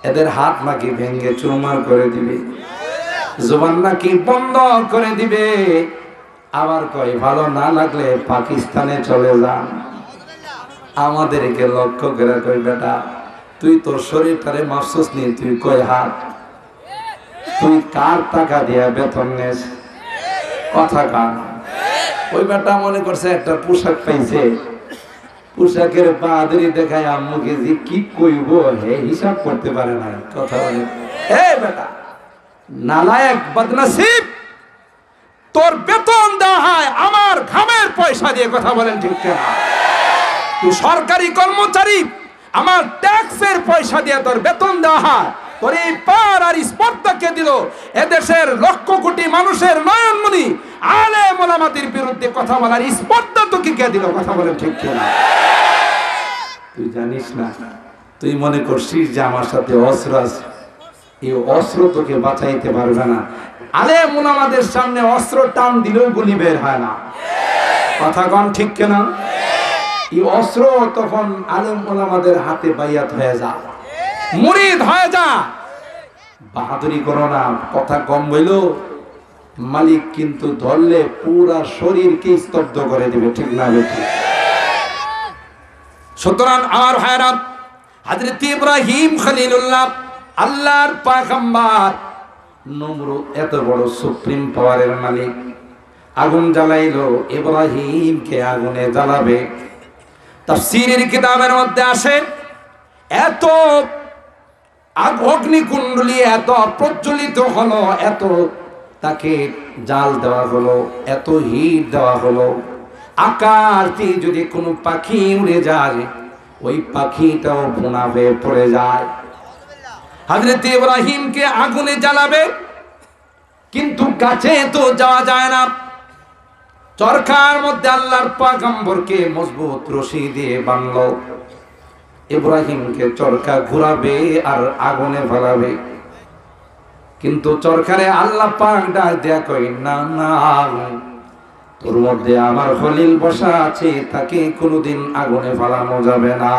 এদের হাত নাকি ভেঙে চুরমার করে দিবে, জবান নাকি বন্ধ করে দিবে। আবার কয় ভালো না লাগলে পাকিস্তানে চলে যান। আমাদেরকে লক্ষ্য করে কই, বেটা তুই তোর শরীরটারে মাফসুস নিয়ে তুই কয় হাত, তুই কার টাকা দিয়া বেতন নেস? কথা কান। ওই বেটা মনে করছে একটা পোশাক পাইছে, পোশাকের বাহাদুরি দেখায় আম্মুকে যে কি কইব হে হিসাব করতে পারে না। কথা বলে, এ বেটা নালায়েক বদনসিব, পয়সা দিয়ে, কথা বলেন ঠিক কিনা? তুই সরকারি কর্মচারী, আমার ট্যাক্সের পয়সা দিয়ে তোর বেতন দেওয়া হয়, তোর এই পার আর স্পর্ধাকে দিল এদেশের লক্ষ কোটি মানুষের নয়নমণি আলেম ওলামাদের বিরুদ্ধে কথা বলার স্পর্ধা তোকে কে দিল, কথা বলেন ঠিক কিনা? তুই জানিস না, তুই মনে করছিস যে আমার সাথে অস্ত্র আছে, এই অস্ত্র তোকে বাঁচাইতে পারবে না। আলেম ওলামাদের সামনে অস্ত্র টান দিলেও গুলি বের হয় না, কথা কন ঠিক কিনা? এই অস্ত্র তখন আলেম ওলামাদের হাতে বাইয়াত হয়ে যা, মুরিদ হয়ে যা। বাহাদুরি করো না, কথা কম বইল, মালিক কিন্তু ধরলে পুরা শরীরকে স্তব্ধ করে দিবে, ঠিক না বেঠিক? সুতরাং আর হায়রাত, হযরত ইব্রাহিম খলিলুল্লাহ আল্লাহর পয়গম্বর, নমরুদ এত বড় সুপ্রিম পাওয়ারের মালিক, আগুন জ্বালাইলো, ইব্রাহিমকে আগুনে জ্বালাবে। তাফসীরের কিতাবের মধ্যে আসে এত অগ্নিকুণ্ডলী এত প্রজ্বলিত হলো, এত তাকে জাল দেওয়া হলো, এত হিট দেওয়া হলো, আকাশে যদি কোনো পাখি উড়ে যায় ওই পাখিটাও ভুনা হয়ে পড়ে যায়। হযরত ইব্রাহিমকে আগুনে জ্বালাবে, কিন্তু গাছে তো যাওয়া যায় না। চরকার মধ্যে আল্লাহর পয়গম্বরকে মজবুত রশি দিয়ে বাঁধলো, ইব্রাহিমকে চরকা ঘুরাবে আর আগুনে ফেলাবে। কিন্তু চরকারে আল্লাহ পাক ডাক দেয়া কই, না না, তোর মধ্যে আমার খলিল বসা আছে, তাকে কোনোদিন আগুনে ফেলানো যাবে না।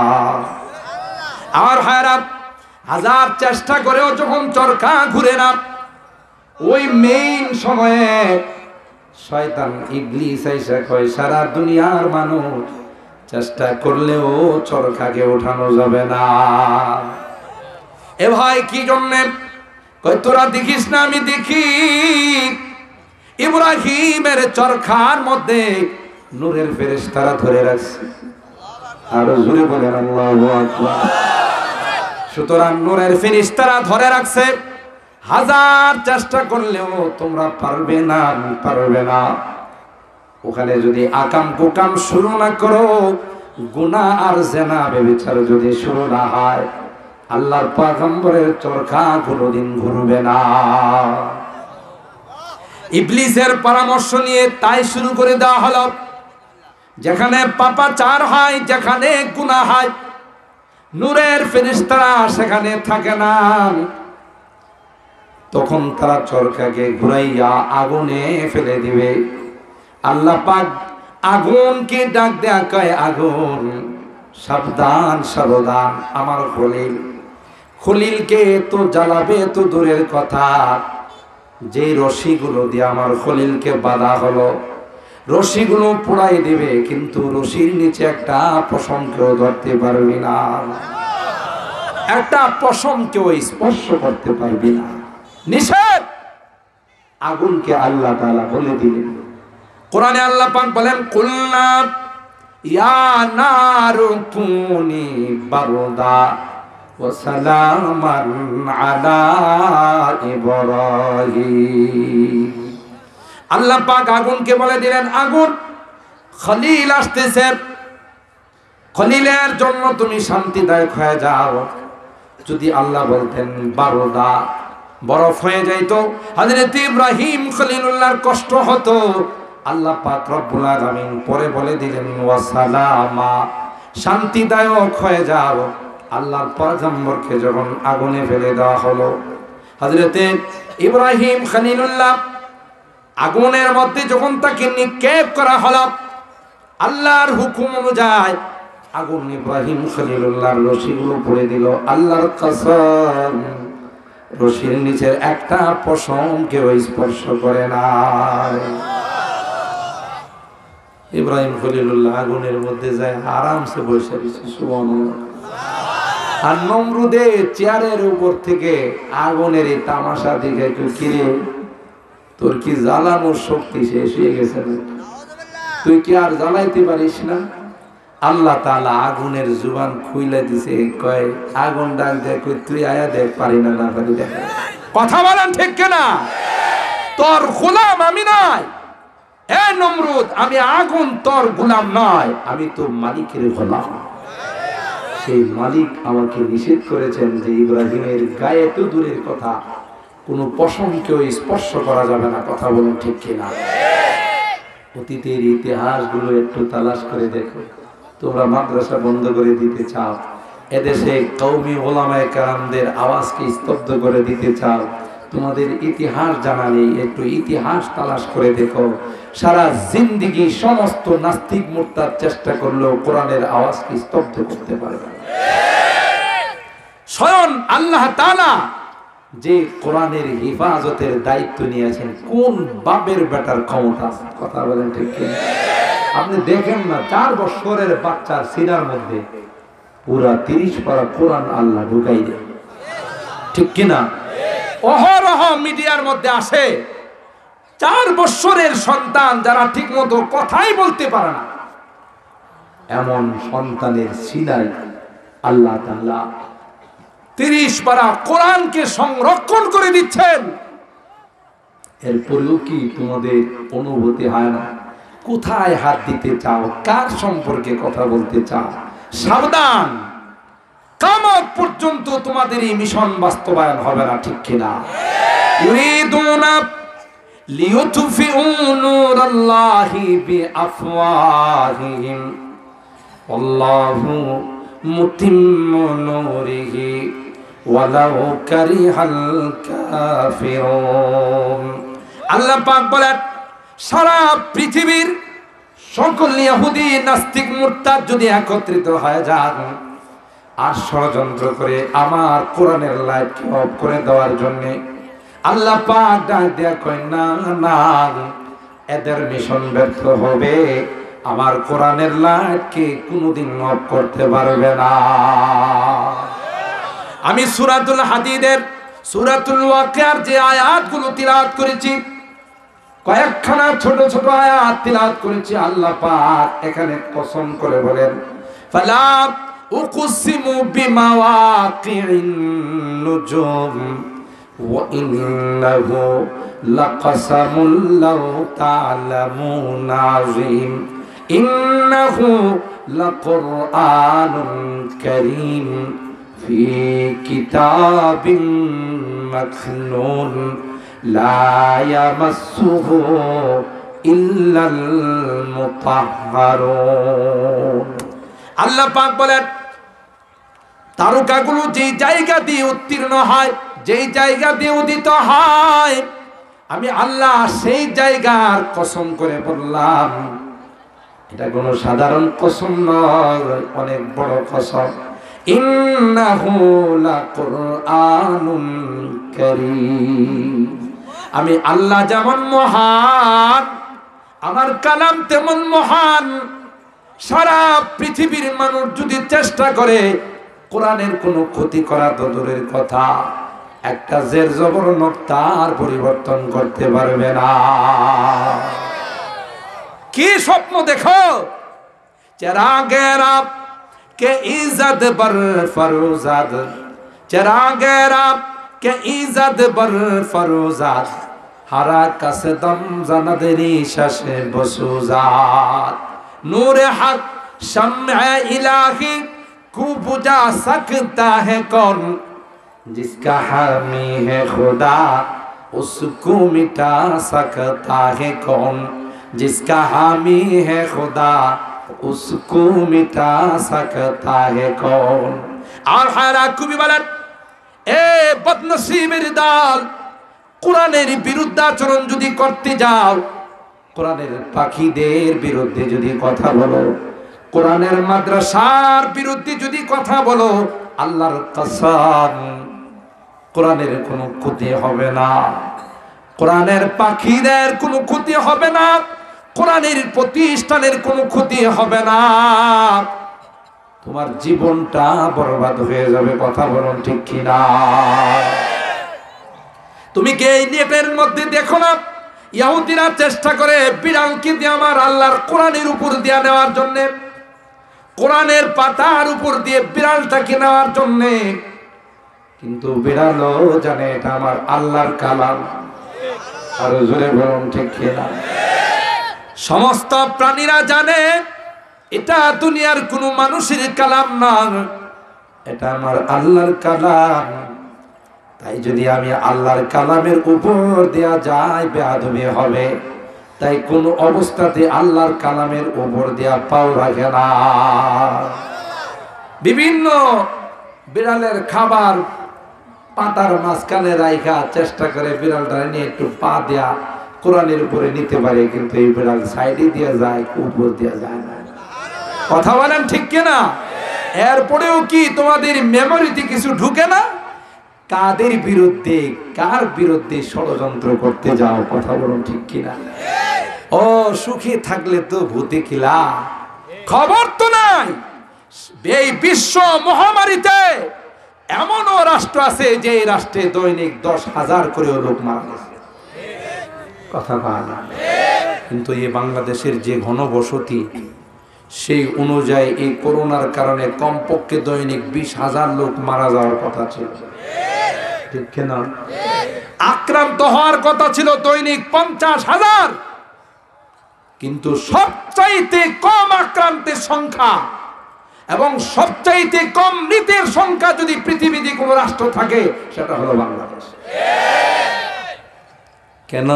আর হায়রাত, হাজার চেষ্টা করেও যখন চরকা ঘুরে না, ওই মেইন সময়ে শয়তান ইবলিস এসে কয়, সারা দুনিয়ার মানুষ চেষ্টা করলেও চরকাকে ওঠানো যাবে না। এ ভাই কি জন্যে? কয় তোরা দেখিস না, আমি দেখি। ইব্রাহিমের চরকার মধ্যে নূরের ফেরেশতারা ধরে রাখছে। আরো জোরে বলেন আল্লাহু আকবার। সুতরাং নূরের ফেরেশতারা ধরে রাখছে, হাজার চেষ্টা করলেও তোমরা পারবে না, পারবে না। ওখানে যদি আকাম কুকাম শুরু না করো, গুনাহ আর জিনা ব্যভিচার যদি শুরু না হয়, আল্লাহর পয়গম্বরের চরকা কোনোদিন ঘুরবে না। ইবলিসের পরামর্শ নিয়ে তাই শুরু করে দেওয়া হলো, যেখানে পাপাচার হয়, যেখানে গুনাহ হয়, নূরের ফেরেশতারা সেখানে থাকে না। তখন তারা চরকাকে ঘুরাইয়া আগুনে ফেলে দিবে। আল্লাহ পাক আগুনকে ডাক দেয়া কয়, আগুন সাবধান সাবধান, আমার খলিল, খলিলকে তো জ্বালাবে তো দূরের কথা, যে রশিগুলো দিয়ে আমার খলিলকে বাঁধা হলো রশিগুলো পোড়াই দিবে, কিন্তু রশির নিচে একটা পশমকেও ধরতে পারবি না, একটা পশমকেও স্পর্শ করতে পারবি না, নিষেধ। আগুনকে আল্লাহ তাআলা বলে দিলেন। কোরআনে আল্লাহ পাক বলেন, কুলনা ইয়া নারু কুনি বারদা ওয়া সালামান আলা ইব্রাহিম। আল্লাহ পাক আগুনকে বলে দিলেন, আগুন, খলিল আসতেছে, খলিলের জন্য তুমি শান্তিদায়ক হয়ে যাও। যদি আল্লাহ বলতেন বারদা, বরফ হয়ে যাইতো, হযরত ইব্রাহিম খলিলুল্লাহর কষ্ট হতো। আল্লাহ পাক রব্বুল আলামিন পরে বলে দিলেন, ওয়া সালামা, শান্তিদায়ক হয়ে যাও। আল্লাহর পয়গম্বরকে যখন আগুনে ফেলে দেওয়া হলো, হযরত ইব্রাহিম খলিলুল্লাহ আগুনের মধ্যে যখন তাকে নিক্ষেপ করা হলো, আল্লাহর হুকুম অনুযায়ী আগুন ইব্রাহিম খলিলুল্লাহর রশিগুলো পড়ে দিল। আল্লাহর কসম, রশির নিচের একটা পশম কেউ স্পর্শ করে না। ইব্রাহিম খলিলুল্লাহ আগুনের মধ্যে যায় আরামসে বসে রয়েছে, সুবহানাল্লাহ। আর নমরুদে চেয়ারের উপর থেকে আগুনের এই তামাশা দেখে কিরে, তোর কি জ্বালানোর শক্তি শেষ হয়ে গেছে, তুই কি আর জ্বালাইতে পারিস না? আল্লাহ তাআলা আগুনের জুবান খুইলা দিছে, কয় আগুন ডাক দেখ, তুই আয়া দেখ, পারি না, না পারি দেখ। কথা বলেন ঠিক কিনা? তোর গোলাম আমি নাই, এ নমরুদ, আমি আগুন তোর গোলাম নয়, আমি তো মালিকের গোলাম। সেই মালিক আমাকে নিষেধ করেছেন যে ইব্রাহিমের গায়ে তো দূরের কথা, কোনো পশমকেও স্পর্শ করা যাবে না। কথা বলুন ঠিক কিনা? অতীতের ইতিহাসগুলো একটু তালাশ করে দেখো। তোমরা মাদ্রাসা বন্ধ করে দিতে চাও, এদেশে কওমি ওলামায়ে কেরামদের আওয়াজকে স্তব্ধ করে দিতে চাও, তোমাদের ইতিহাস জানা নেই, একটু ইতিহাস তালাশ করে দেখো। সারা জিন্দেগি সমস্ত নাস্তিক মুরতাদ চেষ্টা করলেও কোরআনের আওয়াজকে স্তব্ধ করতে পারবে না। স্বয়ং আল্লাহ তাআলা যে কোরআনের হেফাজতের দায়িত্ব নিয়েছেন, কোন বাপের বেটার ক্ষমতা? কথা বলেন ঠিক কি? আপনি দেখেন না, 4 বছরের বাচ্চার সিনার মধ্যে পুরা 30 পারা কোরআন আল্লাহ ঢুকাই দেয়, ঠিক কিনা? অহরহ মিডিয়ার মধ্যে আসে 4 বছরের সন্তান যারা ঠিক মতো কথাই বলতে পারে না, এমন সন্তানের সিনায় আল্লাহ তাআলা 30 পারা কোরআনকে সংরক্ষণ করে দিচ্ছেন। এরপরেও কি তোমাদের অনুভূতি হয় না? কোথায় হাত দিতে চাও? কার সম্পর্কে কথা বলতে চাও? সাবধান, কিয়ামত পর্যন্ত তোমাদের এই মিশন বাস্তবায়ন হবে না, ঠিক কিনা? ইউরিদুনা লিইউতফিউ নূরাল্লাহি বিআফওয়াহিহিম আল্লাহু মুতিম্মু নূরিহি ওয়ালাউ কারিহাল কাফিরুন। আল্লাহ পাক বলেন, সারা পৃথিবীর সকল ইহুদি নাস্তিক মুরতাদ যদি একত্রিত হয়ে যান আর ষড়যন্ত্র করে আমার কোরআনের লাইটকে অফ করে দেওয়ার জন্য, আল্লাহ পাক ডাক দেয়া কয়, না না, এদের মিশন ব্যর্থ হবে, আমার কোরআনের লাইটকে কোনোদিন অফ করতে পারবে না। আমি সূরাতুল হাদিদের সূরাতুল ওয়াকিয়ার যে আয়াতগুলো তিলাওয়াত করেছি, কয়েকখানা ছোট ছোট আয়াত তিলাওয়াত করেছি, আল্লাহ পাক এখানে কসম করে বলেন, ফালা উকসিমু বিমাওয়াকিন নুজুম ওয়া ইন্নাহু লাকাসামুল লাউ তা'লামুন আযীম ইন্নাহু লাকুরআনুন কারীম ফি কিতাবিন মাকনুন লা ইয়ামাসসুহু ইল্লাল মুতাহহারুন। আল্লাহ পাক বলেন, তারকাগুলো যেই জায়গা দিয়ে উত্তীর্ণ হয়, যেই জায়গা দিয়ে উদিত হয়, আমি আল্লাহ সেই জায়গার কসম করে বললাম, এটা কোনো সাধারণ কসম নয়, অনেক বড় কসম। ইন্নাহু লাকুরআনুন কারীম, আমি আল্লাহ যেমন মহান, আমার কালাম তেমন মহান। সারা পৃথিবীর মানুষ যদি চেষ্টা করে কোরআনের কোনো ক্ষতি করা তো দূরের কথা, একটা জের জবর নক্তার পরিবর্তন করতে পারবে না। কি স্বপ্ন দেখো, চেরাগেরা কে ইজ্জত বর ফরোজাদ, চেরাগেরা কে ইজ্জত বর ফরোজাদ, হারা কাসদম জানাদেরি শাসে বসুজাদ, नूर हक शम्अ इलाही को बुझा सकता है कौन, जिसका हामी है खुदा उसको मिटा सकता है कौन, जिसका हामी है खुदा उसको मिटा सकता है कौन। और हारा कवि বলেন, এ বদনসিবের দল, কোরআনের বিরুদ্ধাচরণ যদি করতে যাও, কোরআনের পাখিদের বিরুদ্ধে যদি কথা বলো, কোরআনের মাদ্রাসার বিরুদ্ধে যদি কথা বলো, আল্লাহর কসম কোরআনের কোনো ক্ষতি হবে না, কোরআনের পাখিদের কোনো ক্ষতি হবে না, কোরআনের প্রতিষ্ঠানের কোনো ক্ষতি হবে না, তোমার জীবনটা বরবাদ হয়ে যাবে। কথা বলুন ঠিক কিনা? তুমি কি এই নেটের মধ্যে দেখো না, ইহুদিরা চেষ্টা করে বিড়ালকে দিয়ে আমার আল্লাহর কোরআনের উপর দিয়ে নেওয়ার জন্য, কোরআনের পাতার উপর দিয়ে বিড়ালটাকে নেওয়ার জন্য, কিন্তু বিড়ালও জানে এটা আমার আল্লাহর কালাম। আর জোরে বলুন ঠিক কিনা? সমস্ত প্রাণীরা জানে এটা দুনিয়ার কোনো মানুষের কালাম না, এটা আমার আল্লাহর কালাম। তাই যদি আমি আল্লাহর কালামের উপর দেয়া যায় বেয়াদবি হবে, তাই কোন অবস্থাতে আল্লাহর কালামের উপর দেয়া পাও রাখে না। বিভিন্ন বিড়ালের খাবার পাতার মাঝখানে রাখা চেষ্টা করে বিড়ালটা নিয়ে একটু পা দেয়া কোরআনের উপরে নিতে পারে, কিন্তু এই বিড়াল সাইডে দিয়ে যায়, উপর দিয়ে যায় না। কথা বলেন ঠিক কিনা? এরপরেও কি তোমাদের মেমোরিতে কিছু ঢুকে না? কাদের বিরুদ্ধে, কার বিরুদ্ধে ষড়যন্ত্র করতে যাও? কথা বলুন ঠিক কিনা? ও সুখী থাকলে তো ভূতে খিলা, খবর তো নাই। এই বিশ্ব মহামারীতে এমনও রাষ্ট্র আছে যে রাষ্ট্রে দৈনিক 10,000 করে লোক মারা গেছে। কথা বলেন। কিন্তু এই বাংলাদেশের যে ঘনবসতি, সেই অনুযায়ী এই করোনার কারণে কমপক্ষে দৈনিক 20,000 লোক মারা যাওয়ার কথা ছিল, ঠিক কিনা? আক্রান্ত হওয়ার কথা ছিল দৈনিক 50,000, কিন্তু সবচাইতে কম আক্রান্তের সংখ্যা এবং সবচাইতে কম মৃতের সংখ্যা যদি পৃথিবীতে কোনো রাষ্ট্র থাকে সেটা হলো বাংলাদেশ। কেন?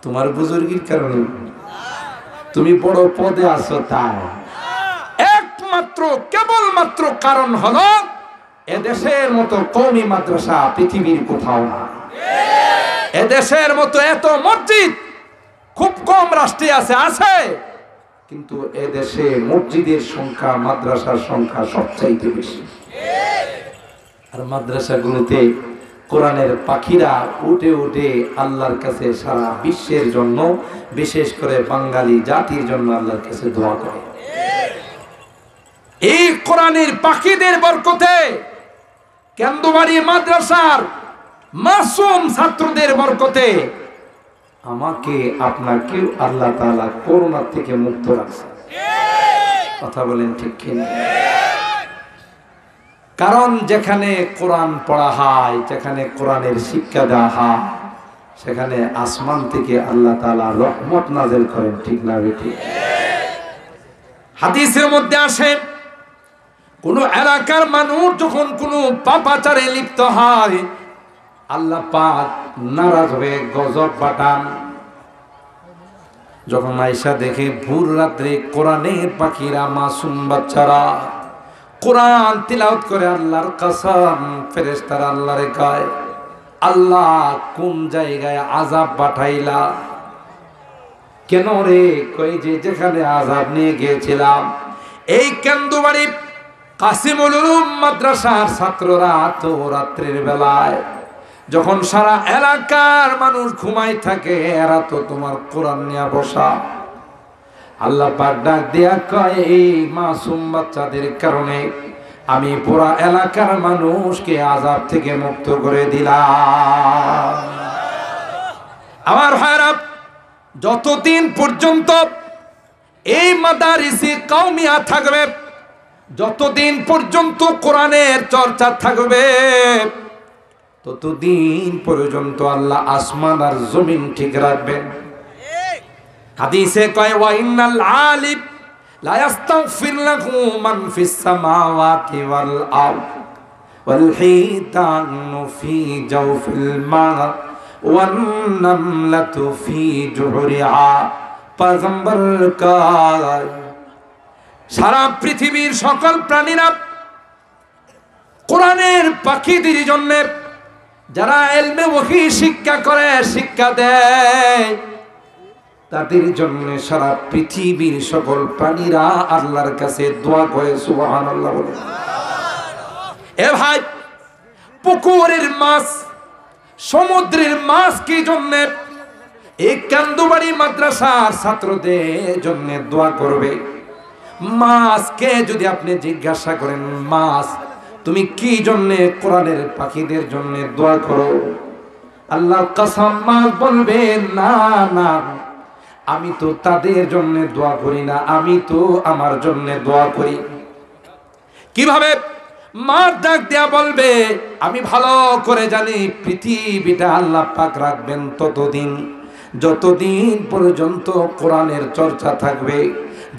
তোমার বুজুর্গির কারণে, তুমি বড় পদে আছো তাই। একমাত্র কেবলমাত্র কারণ হলো এদেশের মতো কওমি মাদ্রাসা পৃথিবীর কোথাও না। এদেশের মতো এত মসজিদ খুব কম রাষ্ট্রে আছে, কিন্তু এদেশে মসজিদের সংখ্যা, মাদ্রাসার সংখ্যা সবচাইতে বেশি। আর মাদ্রাসাগুলোতে কোরআনের পাখিরা উঠে উঠে আল্লাহর কাছে সারা বিশ্বের জন্য, বিশেষ করে বাঙালি জাতির জন্য আল্লাহর কাছে দোয়া করে। এই কোরআনের পাখিদের বরকতে, কেন্দুবাড়ি মাদ্রাসার মাসুম ছাত্রদের বরকতে আমাকে আপনাকে আল্লাহ তাআলা করোনা থেকে মুক্ত রাখছে। কথা বলেন ঠিক কিনা? কারণ যেখানে কোরআন পড়া হয়, যেখানে কোরআনের শিক্ষা দেওয়া হয়, সেখানে আসমান থেকে আল্লাহ তাআলা রহমত নাযিল করেন, ঠিক না বেটি? হাদিসের মধ্যে আসে, কোন এলাকার মানুষ যখন কোন পাপাচারে লিপ্ত হয়, আল্লাহ পাক নারাজ হয়ে গজব পাঠান। যখন আয়েশা দেখে ভোর রাত্রে কোরআনের পাখিরা, মাসুম বাচ্চারা কোরআন তিলাওয়াত করে, আল্লাহর কসম ফেরেশতারা আল্লাহরে কয়, আল্লাহ কোন জায়গায় আযাব পাঠাইলা? কেন রে? কই যে যেখানে আযাব নিয়ে গিয়েছিলাম। এই কেন্দুবাড়ি কাসিমুল উলুম মাদ্রাসার ছাত্ররা তো রাত্রির বেলায় যখন সারা এলাকার মানুষ ঘুমাই থাকে, এরা তো তোমার কোরআন নিয়ে বসা। আল্লাহ পাক ডাক দিয়া কয়, এই মাসুম বাচ্চাদের কারণে আমি পুরা এলাকার মানুষকে আযাব থেকে মুক্ত করে দিলাম। আমার ভাইরা, যতদিন পর্যন্ত এই মাদারিসে কওমিয়া থাকবে, যতদিন পর্যন্ত কোরআনের চর্চা থাকবে, ততদিন পর্যন্ত আল্লাহ আসমান আর জমিন ঠিক রাখবেন। হাদিসে কয়, ওয়া ইন্নাল আলিম লা ইস্তাগফির লাহু মান ফিস সামাওয়াতি ওয়াল আরদ ওয়াল হিতানু ফি জাওফিল মা ওয়ান নামলাতু ফি জুহরিহা। পয়গম্বর কয়, সারা পৃথিবীর সকল প্রাণীরা কোরআনের পাখিদের জন্য, যারা ইলমে ওহী শিক্ষা করে, শিক্ষা দেয়, তাদের জন্য সারা পৃথিবীর সকল প্রাণীরা আল্লাহর কাছে দোয়া করে। সুবহানাল্লাহ বলে। এ ভাই, পুকুরের মাছ, সমুদ্রের মাছ কি জন্য? এই কেন্দুবাড়ি মাদ্রাসার ছাত্রদের জন্য দোয়া করবে। মাছকে যদি আপনি জিজ্ঞাসা করেন, মাছ তুমি কি জন্যে কোরআনের পাখিদের জন্য দোয়া করো? আল্লাহর কসম, মাছ বলবে, না না, আমি তো তাদের জন্য দোয়া করি না, আমি তো আমার জন্য দোয়া করি। কিভাবে? মাছ ডাক দেয়া বলবে, আমি ভালো করে জানি পৃথিবীটা আল্লাহ পাক রাখবেন ততদিন যতদিন পর্যন্ত কোরআনের চর্চা থাকবে,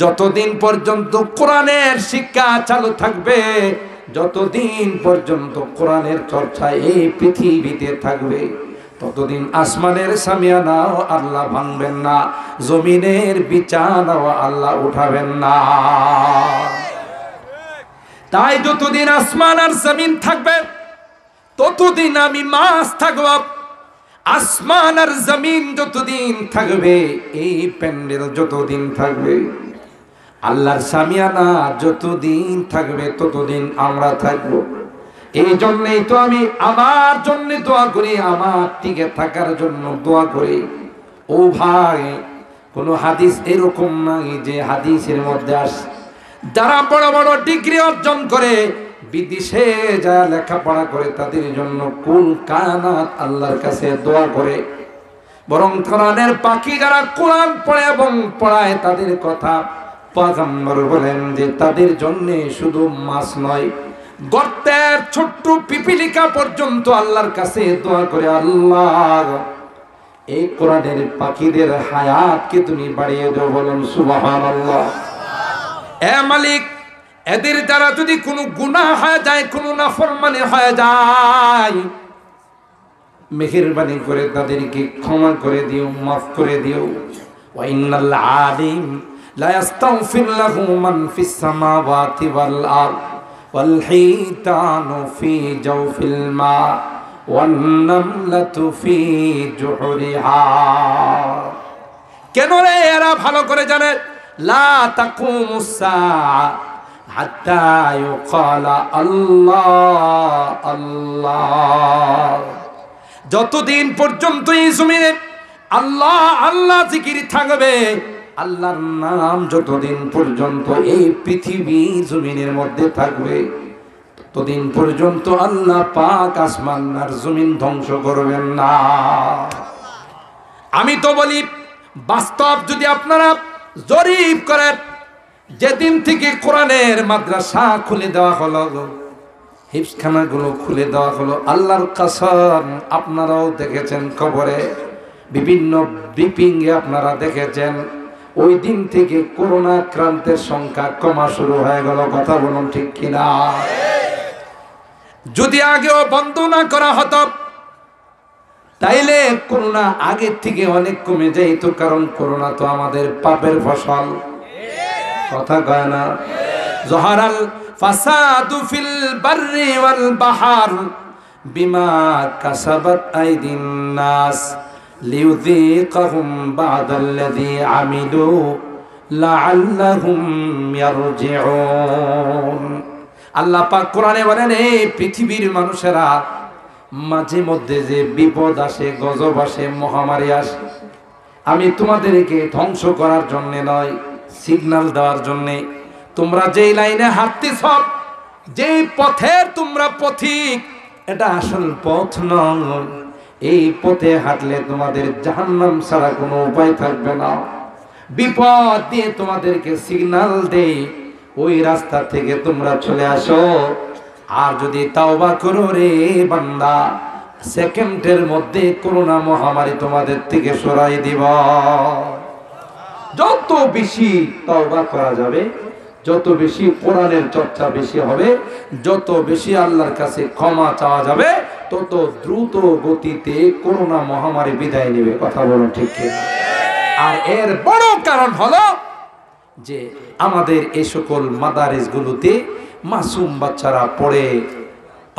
যতদিন পর্যন্ত কোরআনের শিক্ষা চালু থাকবে, যতদিন পর্যন্ত কোরআনের চর্চা এই পৃথিবীতে থাকবে, ততদিন আসমানের সামিয়ানাও আল্লাহ ভাঙবেন না, জমিনের বিছানাও আল্লাহ উঠাবেন না। তাই যতদিন আসমান আর জমিন থাকবে ততদিন আমি মাছ থাকব। আসমান আর জমিন যতদিন থাকবে, এই প্যান্ডেল যতদিন থাকবে, আল্লাহর সামিয়ানা যতদিন থাকবে, ততদিন আমরা থাকব। এই জন্যই তো আমি আমার জন্য দোয়া করি, আমার টিকে থাকার জন্য দোয়া করি। ও ভাই, কোন হাদিস এরকম নাই যে হাদিসের মধ্যে আসে যারা বড় বড় ডিগ্রি অর্জন করে বিদেশে যা লেখাপড়া করে তাদের জন্য কুল কায়নাত আল্লাহর কাছে দোয়া করে, বরং কোরআনের পাখি যারা কোরআন পড়ে এবং পড়ায় তাদের কথা পয়গম্বর বলেন যে তাদের জন্য শুধু মাছ নয়, গর্তের ছোট্ট পিপিলিকা পর্যন্ত আল্লাহর কাছে দোয়া করে, আল্লাহ এই কোরআনের পাখিদের হায়াতকে তুমি বাড়িয়ে দাও। বলুন সুবহানাল্লাহ। এ মালিক, এদের দ্বারা যদি কোনো গুনাহ হয়ে যায়, কোনো নাফরমানি হয়ে যায়, মেহেরবানি করে তাদেরকে ক্ষমা করে দিও, মাফ করে দিও। ওয়া ইন্নাল আলিম লা ইস্তাগফির লাহু মান ফিস সামাওয়াতি ওয়াল আরদ ওয়াল হিতানু ফি জাওফিল মা ওয়ান নামলাতু ফি জুহরিহা। কেন রে? এরা ভালো করে জানে লা তাকুমুস সাআ হাত্তা ইউকালা আল্লাহ আল্লাহ। যতদিন পর্যন্ত এই জমিনে আল্লাহ আল্লাহ জিকির থাকবে, আল্লাহর নাম যতদিন পর্যন্ত এই পৃথিবী জমিনের মধ্যে থাকবে, ততদিন পর্যন্ত আল্লাহ পাক আসমান আর জমিন ধ্বংস করবেন না। আমি তো বলি, বাস্তব যদি আপনারা জরিপ করেন, যেদিন থেকে কোরআনের মাদ্রাসা খুলে দেওয়া হলো, হিফজখানাগুলো খুলে দেওয়া হলো, আল্লাহর কসম আপনারাও দেখেছেন, খবরে বিভিন্ন ব্রিফিংয়ে আপনারা দেখেছেন, ওই দিন থেকে করোনা আক্রান্তের সংখ্যা কমা শুরু হয়ে গেল। কথা বলুন ঠিক কিনা? যদি আগেও বন্ধ না করা হতো তাইলে করোনা আগের থেকে অনেক কমে যাইত, কারণ করোনা তো আমাদের পাপের ফসল। কথা কয় না? জহারাল ফাসাদু ফিল বাররি ওয়াল বাহর বিমা কাসাবাত আইদিন নাস লিউযীকাহুম বা'দাল্লাযী আমিলু লাআল্লাহুম ইয়ারজিউন। আল্লাহ পাক কোরআনে বলেন, এই পৃথিবীর মানুষেরা মাঝে মধ্যে যে বিপদ আসে, গজব আসে, মহামারী আসে, আমি তোমাদেরকে ধ্বংস করার জন্য নয়, সিগন্যাল দেওয়ার জন্য। তোমরা যেই লাইনে হাঁটতেছ, যেই পথের তোমরা পথিক, এটা আসল পথ নয়। এই পথে হাঁটলে তোমাদের জাহান্নাম ছাড়া কোনো উপায় থাকবে না। বিপদ দিয়ে তোমাদেরকে সিগন্যাল দেই, ওই রাস্তা থেকে তোমরা চলে আসো। আর যদি তাওবা করো রে বান্দা, সেকেন্ডের মধ্যে করোনা মহামারী তোমাদের থেকে সরাই দিব। যত বেশি তাওবা করা যাবে, যত বেশি কোরআনের চর্চা বেশি হবে, যত বেশি আল্লাহর কাছে ক্ষমা চাওয়া যাবে, তত দ্রুত গতিতে করোনা মহামারী বিদায় নেবে। কথা বলুন ঠিক কিনা? আর এর বড় কারণ হলো যে আমাদের এই সকল মাদারিসগুলোতে মাসুম বাচ্চারা পড়ে,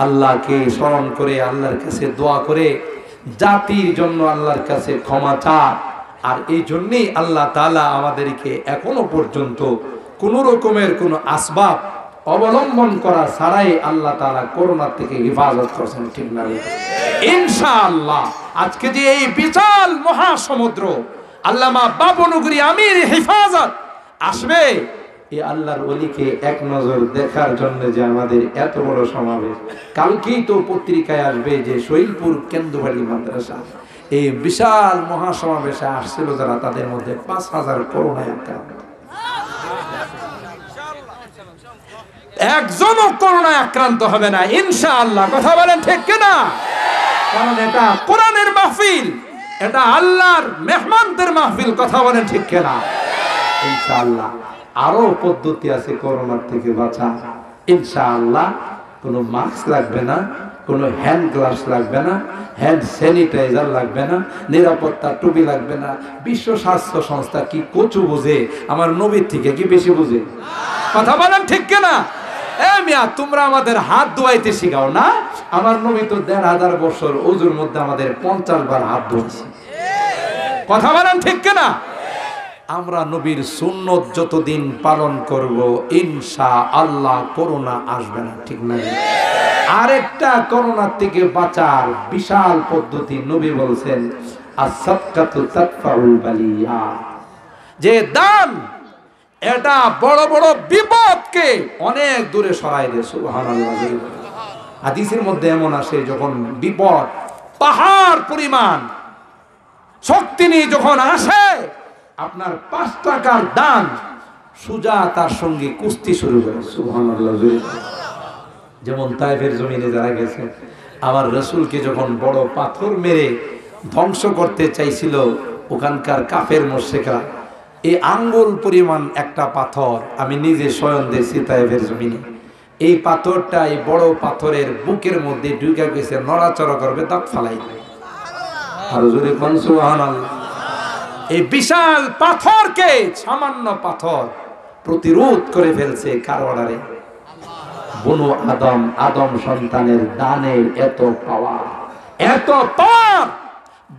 আল্লাহকে স্মরণ করে, আল্লাহর কাছে দোয়া করে, জাতির জন্য আল্লাহর কাছে ক্ষমা চায়। আর এই জন্যই আল্লাহ তাআলা আমাদেরকে এখনো পর্যন্ত কোন রকমের কোনো আসবাব অবলম্বন করা ছাড়াই আল্লাহ তাআলা করোনা থেকে হেফাজত করেছেন। ঠিক না? ইনশাআল্লাহ আজকে যে এই বিশাল মহাসমুদ্র আল্লামা বাবনগরী আমির হেফাজত আসবে, এই আল্লাহর ওলিকে এক নজর দেখার জন্য যে আমাদের এত বড় সমাবেশ। কালকেই তো পত্রিকায় আসবে যে শৈলপুর কেন্দ্রবাড়ি মাদ্রাসা এই বিশাল মহাসমাবেশে আসছিল যারা, তাদের মধ্যে ৫,০০০ করোনায় আক্রান্ত। একজনও করোনায় আক্রান্ত হবে না ইনশাআল্লাহ। কথা বলেন ঠিক কিনা? কারণ এটা কোরআনের মাহফিল, এটা আল্লাহর মেহমানদের মাহফিল, কথা বলেন ঠিক কিনা? ইনশাআল্লাহ আরো পদ্ধতি আছে করোনার থেকে বাঁচা। ইনশাআল্লাহ কোনো মাস্ক লাগবে না, কোনো হ্যান্ড গ্লাভস লাগবে না, হ্যান্ড স্যানিটাইজার লাগবে না, নিরাপত্তা টুপি লাগবে না। বিশ্ব স্বাস্থ্য সংস্থা কি কচু বুঝে, আমার নবীর থেকে কি বেশি বুঝে? কথা বলেন ঠিক কিনা? মিয়া তোমরা আমাদের হাত ধোয়াইতে শিখাও না? আমার নবী তো ১,৫০০ বছর ওজুর মধ্যে আমাদের ৫০ বার হাত ধোয়াইছে। কথা বলেন ঠিক কিনা? আমরা নবীর সুন্নত যতদিন পালন করব ইনশাআল্লাহ করোনা আসবে না, ঠিক না? আরেকটা করোনার থেকে বাঁচার বিশাল পদ্ধতি নবী বলছেন, আস-সাদকাতু তাদফাউল বালিয়া, যে দান এটা বড় বড় বিপদকে অনেক দূরে সরায় দেয়। সুবহানাল্লাহ। হাদিসের মধ্যে এমন আসে, যখন বিপদ পাহাড় পরিমাণ শক্তি নিয়ে যখন আসে, আপনার ৫ টাকার দান সুজা তার সঙ্গে কুস্তি শুরু করে। সুবহানাল্লাহ। যেমন তায়েফের জমিনে যারা গেছে, আমার রাসূলকে যখন বড় পাথর মেরে ধ্বংস করতে চাইছিল ওখানকার কাফের মুশরিকরা, এই আঙ্গুল পরিমাণ একটা পাথর আমি নিজে স্বয়ং দেখছি তায়েফের জমিনে। এই পাথরটা এই বড় পাথরের বুকের মধ্যে ঢুকে গেছে, নড়াচড়া করবে দাঁত ফালাই। আর জোরে কোন সুবহানাল্লাহ। এই বিশাল পাথরকে সামান্য পাথর প্রতিরোধ করে ফেলছে কার অর্ডারে? বনু আদম সন্তানের দানের এত পাওয়ার, এত পাওয়ার।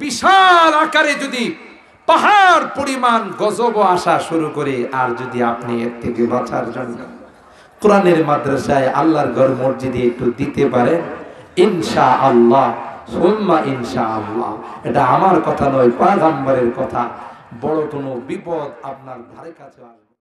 বিশাল আকারে যদি পাহাড় পরিমাণ গজব আসা শুরু করে, আর যদি আপনি এর থেকে বাঁচার জন্য কোরআনের মাদ্রাসায় আল্লাহর ঘর মসজিদে একটু দিতে পারেন, ইনশাআল্লাহ সুম্মা ইনশাআল্লাহ, এটা আমার কথা নয়, পয়গম্বরের কথা, বড় কোনো বিপদ আপনার ধারে কাছে আসবে।